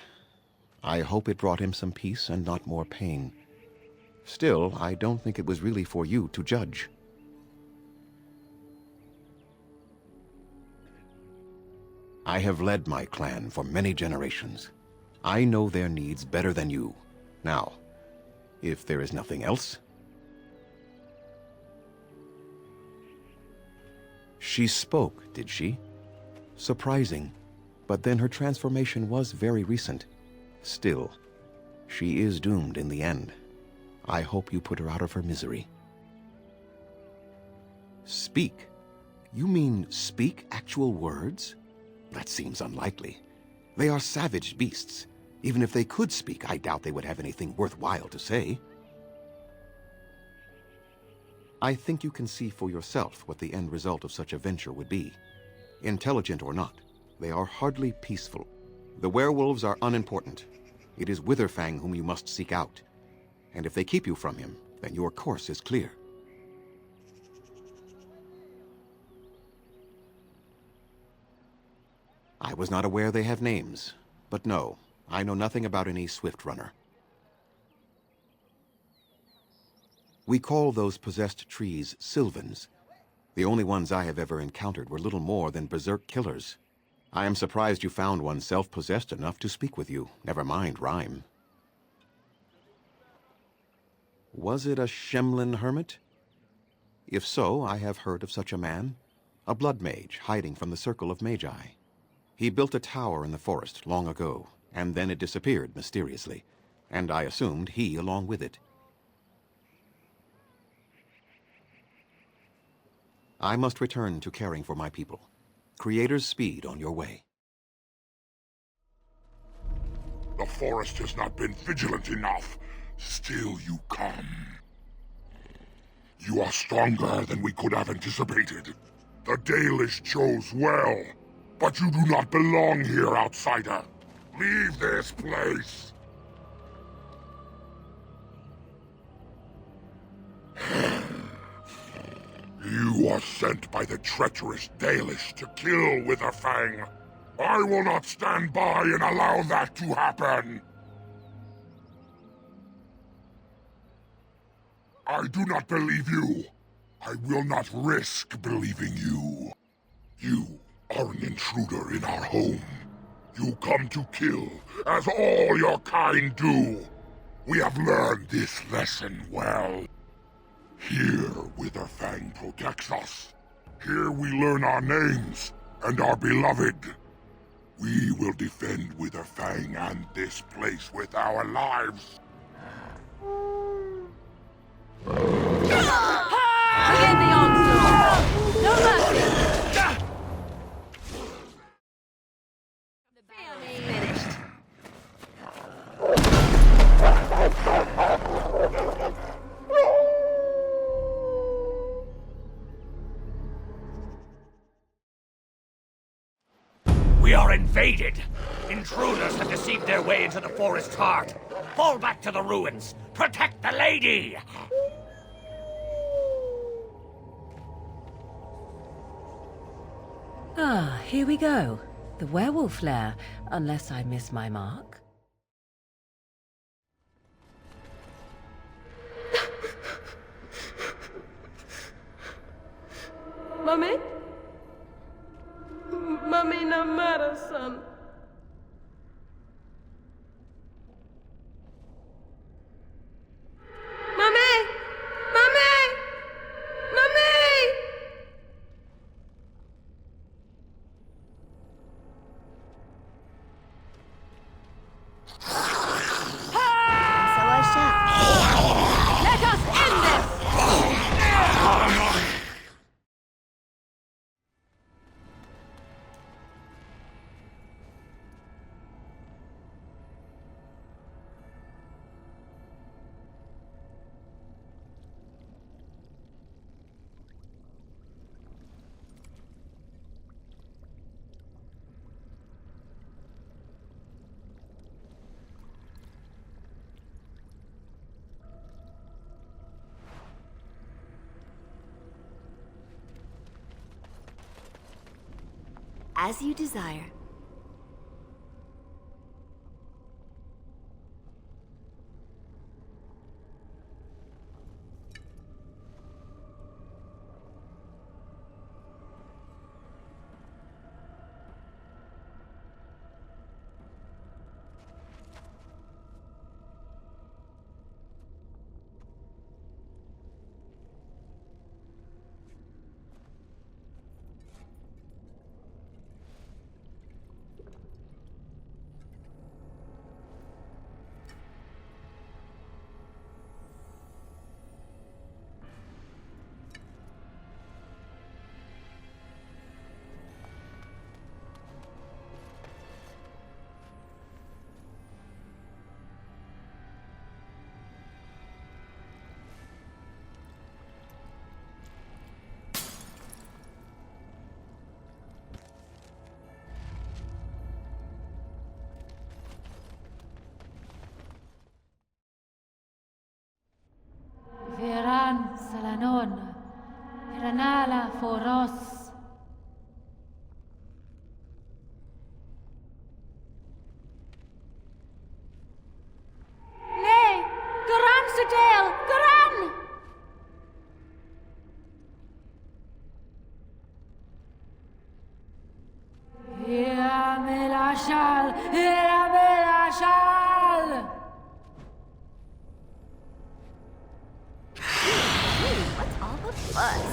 I hope it brought him some peace and not more pain. Still, I don't think it was really for you to judge. I have led my clan for many generations. I know their needs better than you. Now, if there is nothing else... She spoke, did she? Surprising. But then her transformation was very recent. Still, she is doomed in the end. I hope you put her out of her misery. Speak? You mean speak actual words? That seems unlikely. They are savage beasts. Even if they could speak, I doubt they would have anything worthwhile to say. I think you can see for yourself what the end result of such a venture would be. Intelligent or not, they are hardly peaceful. The werewolves are unimportant. It is Witherfang whom you must seek out. And if they keep you from him, then your course is clear. I was not aware they have names, but no, I know nothing about any swift runner. We call those possessed trees Sylvans. The only ones I have ever encountered were little more than berserk killers. I am surprised you found one self-possessed enough to speak with you, never mind rhyme. Was it a Shemlin hermit? If so, I have heard of such a man. A blood mage hiding from the circle of magi. He built a tower in the forest long ago, and then it disappeared mysteriously, and I assumed he along with it. I must return to caring for my people. Creator's speed on your way. The forest has not been vigilant enough. Still you come. You are stronger than we could have anticipated. The Dalish chose well. But you do not belong here, outsider. Leave this place. You are sent by the treacherous Dalish to kill Witherfang. I will not stand by and allow that to happen. I do not believe you. I will not risk believing you. You are an intruder in our home. You come to kill, as all your kind do. We have learned this lesson well. Here, Witherfang protects us. Here we learn our names, and are beloved. We will defend Witherfang and this place with our lives. Begin the onslaught! No mercy! invaded. Intruders have deceived their way into the forest's heart. Fall back to the ruins. Protect the lady! Ah, here we go. The werewolf lair, unless I miss my mark. Mummy? Mummy na marasan. Mummy! Mummy! Mummy! So I shall. Let us end this! As you desire. Veran Salanon, Ranala Foros. Nay! Garan Sudale! Garan! Iramelashal! Iramelashal! What's all the fuss?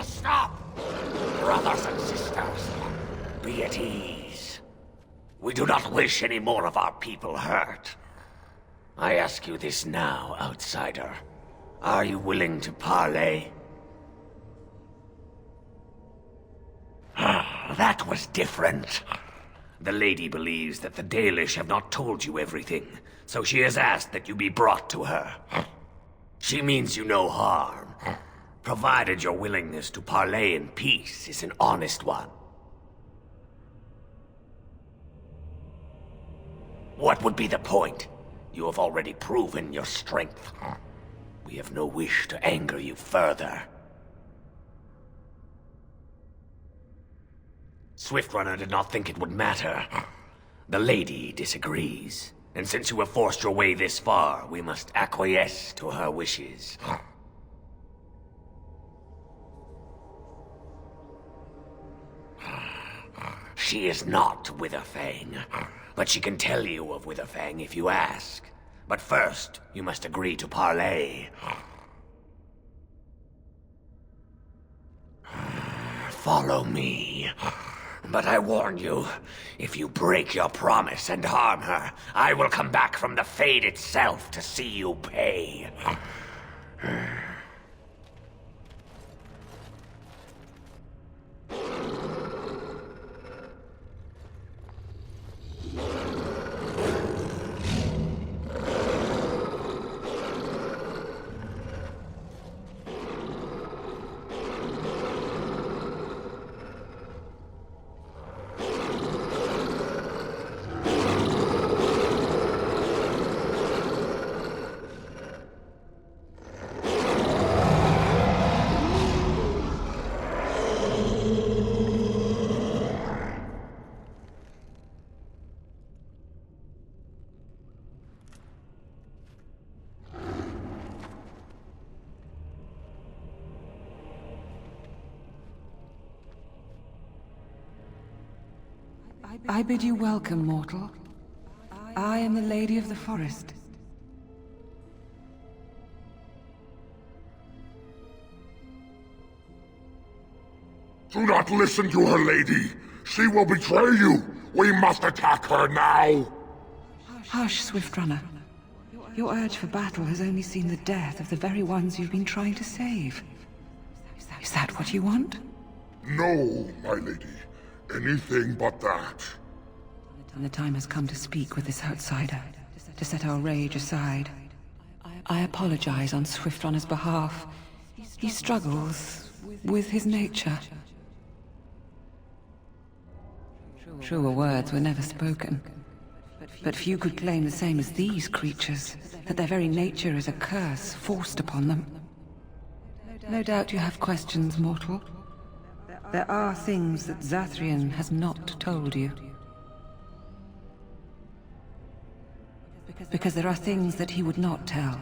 Stop! Brothers and sisters, be at ease. We do not wish any more of our people hurt. I ask you this now, outsider. Are you willing to parley? That was different. The lady believes that the Dalish have not told you everything, so she has asked that you be brought to her. She means you no harm, provided your willingness to parley in peace is an honest one. What would be the point? You have already proven your strength. We have no wish to anger you further. Swiftrunner did not think it would matter. The lady disagrees, and since you have forced your way this far, we must acquiesce to her wishes. She is not Witherfang, but she can tell you of Witherfang if you ask. But first, you must agree to parley. Follow me. But I warn you, if you break your promise and harm her, I will come back from the Fade itself to see you pay. I bid you welcome, mortal. I am the Lady of the Forest. Do not listen to her, lady. She will betray you. We must attack her now. Hush, Swift Runner. Your urge for battle has only seen the death of the very ones you've been trying to save. Is that what you want? No, my lady. Anything but that. And the time has come to speak with this outsider, to set our rage aside. I apologize on Swift Runner's behalf. He struggles with his nature. Truer words were never spoken. But few could claim the same as these creatures, that their very nature is a curse forced upon them. No doubt you have questions, mortal. There are things that Zathrian has not told you. Because there are things that he would not tell.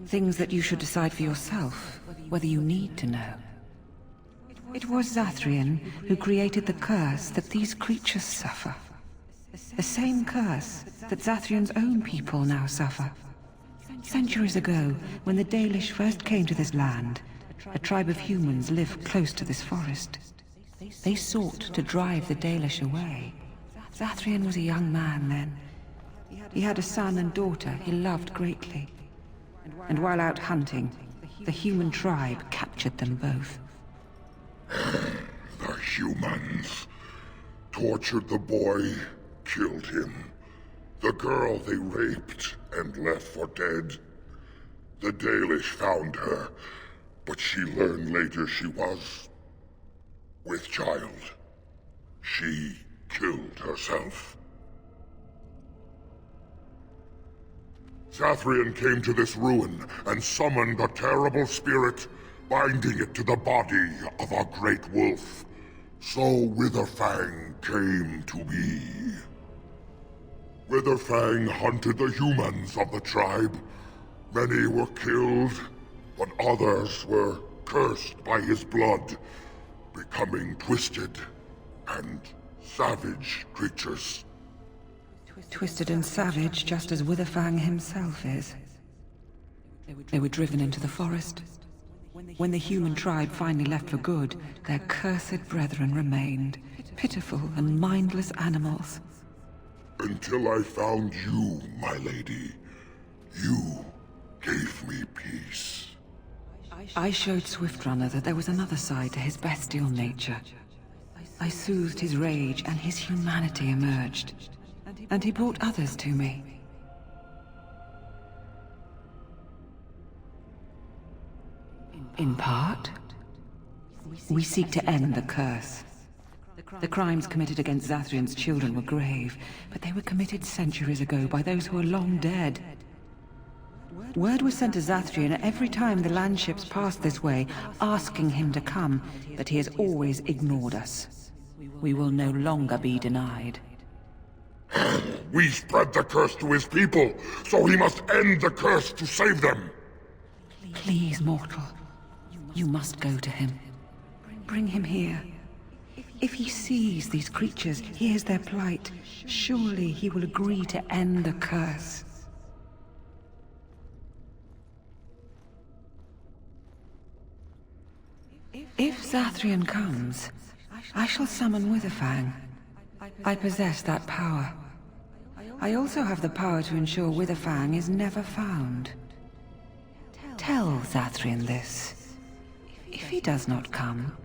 Things that you should decide for yourself, whether you need to know. It was Zathrian who created the curse that these creatures suffer. The same curse that Zathrian's own people now suffer. Centuries ago, when the Dalish first came to this land, a tribe of humans lived close to this forest. They sought to drive the Dalish away. Zathrian was a young man then. He had a son and daughter he loved greatly. And while out hunting, the human tribe captured them both. The humans tortured the boy, killed him. The girl they raped and left for dead. The Dalish found her, but she learned later she was with child. She killed herself. Zathrian came to this ruin and summoned a terrible spirit, binding it to the body of a great wolf. So Witherfang came to be. Witherfang hunted the humans of the tribe. Many were killed, but others were cursed by his blood, becoming twisted and savage creatures. Twisted and savage, just as Witherfang himself is. They were driven into the forest. When the human tribe finally left for good, their cursed brethren remained, pitiful and mindless animals. Until I found you, my lady. You gave me peace. I showed Swiftrunner that there was another side to his bestial nature. I soothed his rage, and his humanity emerged. And he brought others to me. In part, we seek to end the curse. The crimes committed against Zathrian's children were grave, but they were committed centuries ago by those who are long dead. Word was sent to Zathrian every time the landships passed this way, asking him to come, but he has always ignored us. We will no longer be denied. We spread the curse to his people, so he must end the curse to save them. Please, mortal. You must go to him. Bring him here. If he sees these creatures, hears their plight, surely he will agree to end the curse. If Zathrian comes, I shall summon Witherfang. I possess that power. I also have the power to ensure Witherfang is never found. Tell Zathrian this. If he does not come,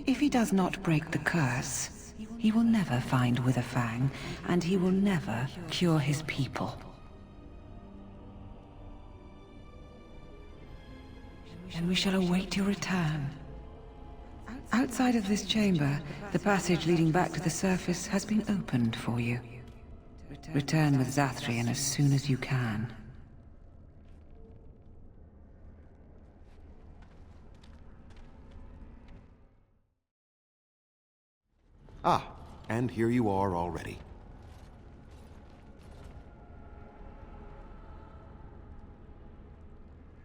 if he does not break the curse, he will never find Witherfang, and he will never cure his people. And we shall await your return. Outside of this chamber, the passage leading back to the surface has been opened for you. Return with Zathrian as soon as you can. Ah, and here you are already.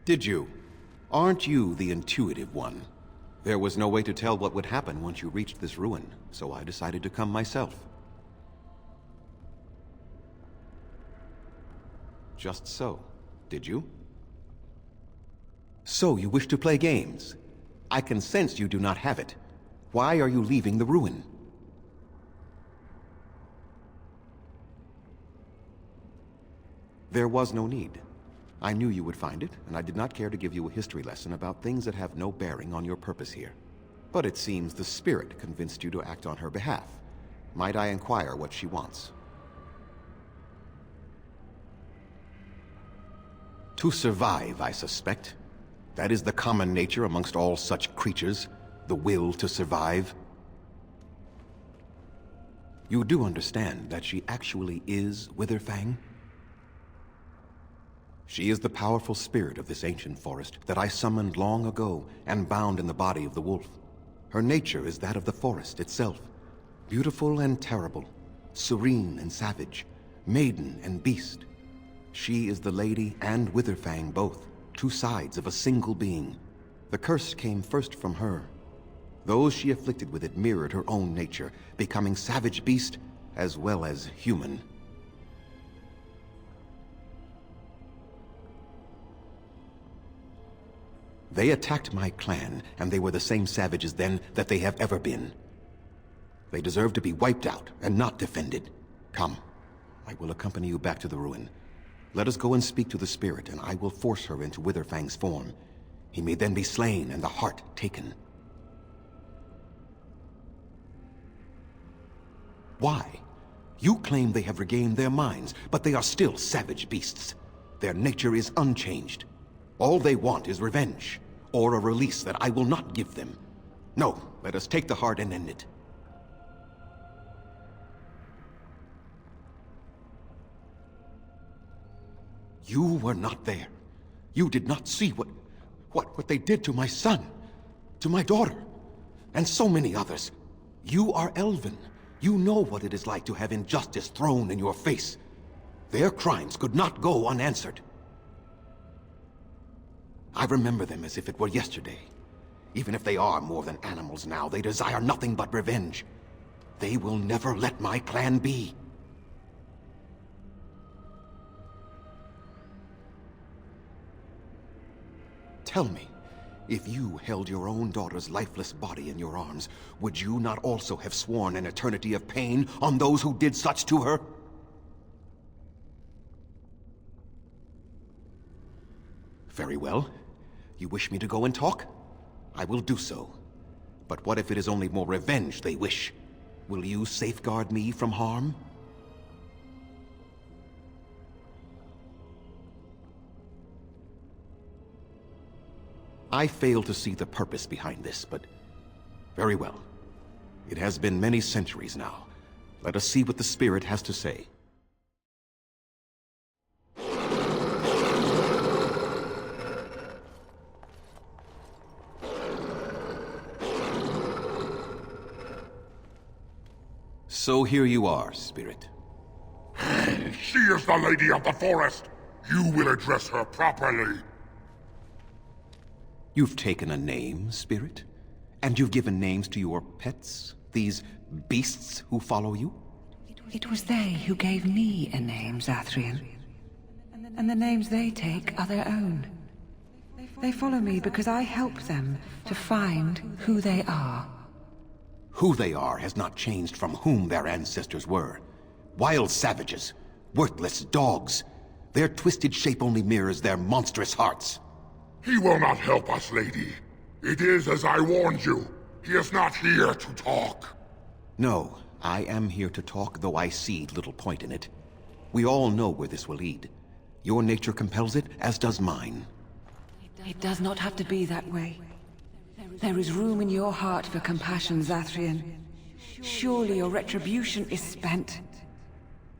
Did you? Aren't you the intuitive one? There was no way to tell what would happen once you reached this ruin, so I decided to come myself. Just so. Did you? So you wish to play games? I can sense you do not have it. Why are you leaving the ruin? There was no need. I knew you would find it, and I did not care to give you a history lesson about things that have no bearing on your purpose here. But it seems the spirit convinced you to act on her behalf. Might I inquire what she wants? To survive, I suspect. That is the common nature amongst all such creatures, the will to survive. You do understand that she actually is Witherfang? She is the powerful spirit of this ancient forest that I summoned long ago and bound in the body of the wolf. Her nature is that of the forest itself, beautiful and terrible, serene and savage, maiden and beast. She is the lady and Witherfang both, two sides of a single being. The curse came first from her. Those she afflicted with it mirrored her own nature, becoming savage beast as well as human. They attacked my clan, and they were the same savages then that they have ever been. They deserve to be wiped out and not defended. Come, I will accompany you back to the ruin. Let us go and speak to the spirit, and I will force her into Witherfang's form. He may then be slain and the heart taken. Why? You claim they have regained their minds, but they are still savage beasts. Their nature is unchanged. All they want is revenge, or a release that I will not give them. No, let us take the heart and end it. You were not there. You did not see what they did to my son, to my daughter, and so many others. You are Elven. You know what it is like to have injustice thrown in your face. Their crimes could not go unanswered. I remember them as if it were yesterday. Even if they are more than animals now, they desire nothing but revenge. They will never let my clan be. Tell me, if you held your own daughter's lifeless body in your arms, would you not also have sworn an eternity of pain on those who did such to her? Very well. You wish me to go and talk? I will do so. But what if it is only more revenge they wish? Will you safeguard me from harm? I fail to see the purpose behind this, but very well. It has been many centuries now. Let us see what the spirit has to say. So here you are, spirit. She is the lady of the forest. You will address her properly. You've taken a name, spirit? And you've given names to your pets? These beasts who follow you? It was they who gave me a name, Zathrian. And the names they take are their own. They follow me because I help them to find who they are. Who they are has not changed from whom their ancestors were. Wild savages, worthless dogs. Their twisted shape only mirrors their monstrous hearts. He will not help us, lady. It is as I warned you. He is not here to talk. No, I am here to talk, though I see little point in it. We all know where this will lead. Your nature compels it, as does mine. It does not have to be that way. There is room in your heart for compassion, Zathrian. Surely your retribution is spent.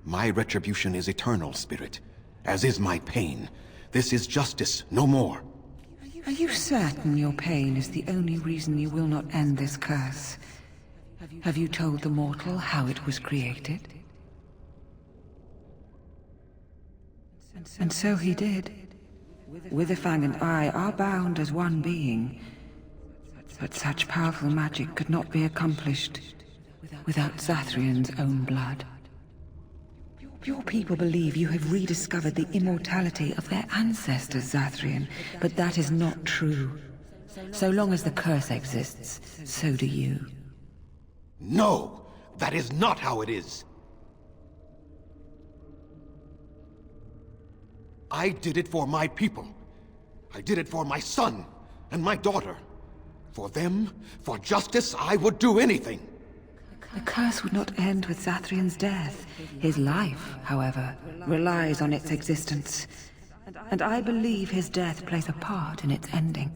My retribution is eternal, spirit, as is my pain. This is justice, no more. Are you certain your pain is the only reason you will not end this curse? Have you told the mortal how it was created? And so he did. Witherfang and I are bound as one being, but such powerful magic could not be accomplished without Zathrian's own blood. Your people believe you have rediscovered the immortality of their ancestors, Zathrian, but that is not true. So long as the curse exists, so do you. No! That is not how it is! I did it for my people. I did it for my son and my daughter. For them, for justice, I would do anything. The curse would not end with Zathrian's death. His life, however, relies on its existence. And I believe his death plays a part in its ending.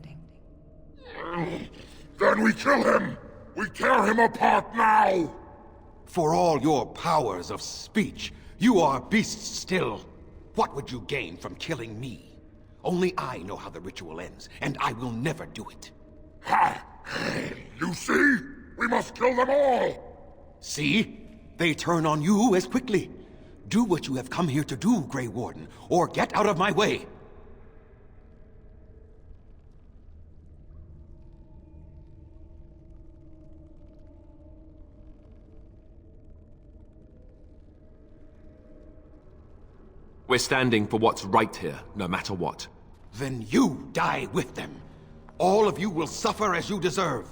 Then we kill him! We tear him apart now! For all your powers of speech, you are beasts still. What would you gain from killing me? Only I know how the ritual ends, and I will never do it. Ha! You see? We must kill them all! See? They turn on you as quickly. Do what you have come here to do, Grey Warden, or get out of my way. We're standing for what's right here, no matter what. Then you die with them. All of you will suffer as you deserve.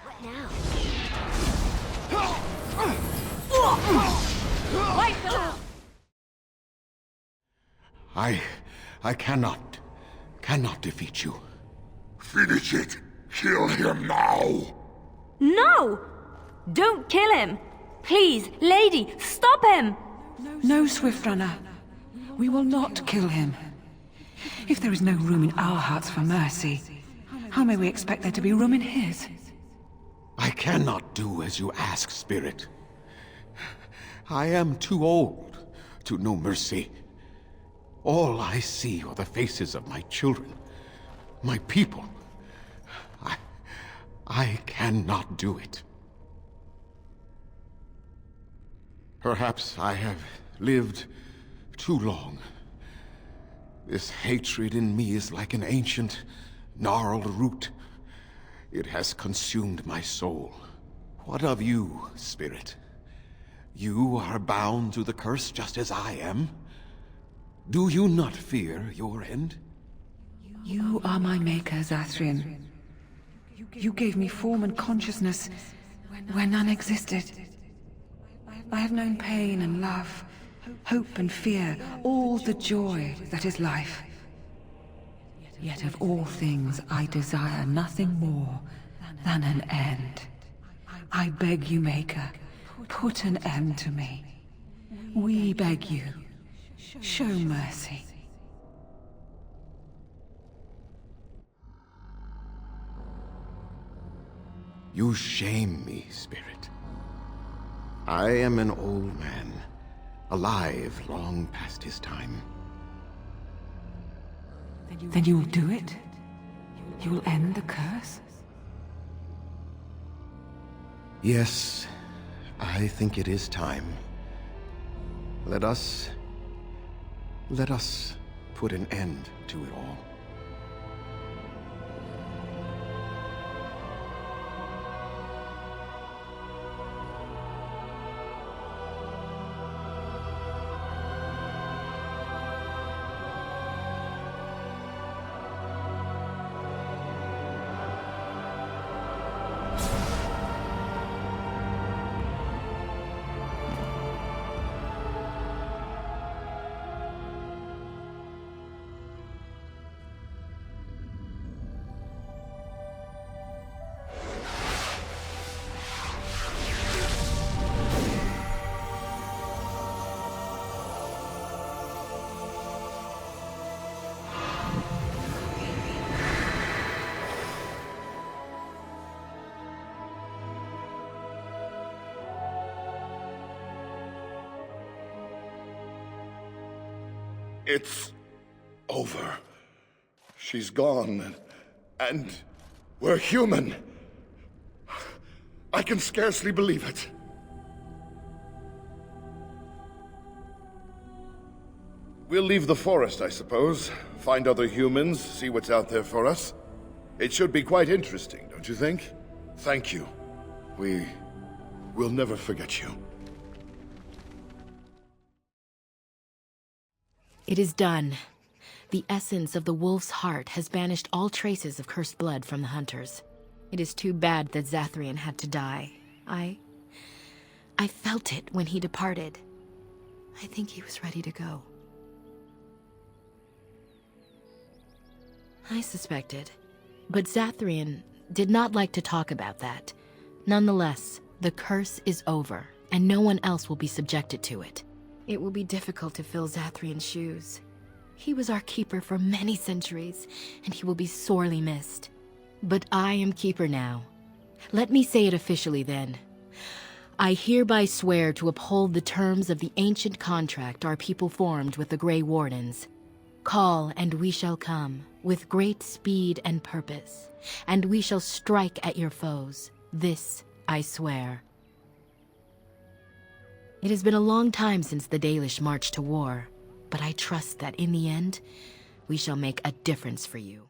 What now? I cannot defeat you. Finish it! Kill him now! No! Don't kill him! Please, lady, stop him! No, Swiftrunner. We will not kill him. If there is no room in our hearts for mercy, how may we expect there to be room in his? I cannot do as you ask, Spirit. I am too old to know mercy. All I see are the faces of my children, my people. I cannot do it. Perhaps I have lived too long. This hatred in me is like an ancient, gnarled root. It has consumed my soul. What of you, Spirit? You are bound to the curse just as I am. Do you not fear your end? You are my maker, Zathrian. You gave me form and consciousness where none existed. I have known pain and love, hope and fear, all the joy that is life. Yet of all things I desire nothing more than an end. I beg you, Maker, put an end to me. We beg you, show mercy. You shame me, Spirit. I am an old man, alive long past his time. Then you will do it? You will end the curse? Yes, I think it is time. Let us put an end to it all. It's over. She's gone, and we're human. I can scarcely believe it. We'll leave the forest, I suppose. Find other humans, see what's out there for us. It should be quite interesting, don't you think? Thank you. We'll never forget you. It is done. The essence of the wolf's heart has banished all traces of cursed blood from the hunters. It is too bad that Zathrian had to die. I felt it when he departed. I think he was ready to go. I suspected. But Zathrian did not like to talk about that. Nonetheless, the curse is over, and no one else will be subjected to it. It will be difficult to fill Zathrian's shoes. He was our keeper for many centuries, and he will be sorely missed. But I am keeper now. Let me say it officially then. I hereby swear to uphold the terms of the ancient contract our people formed with the Grey Wardens. Call, and we shall come, with great speed and purpose, and we shall strike at your foes. This I swear. It has been a long time since the Dalish marched to war, but I trust that in the end, we shall make a difference for you.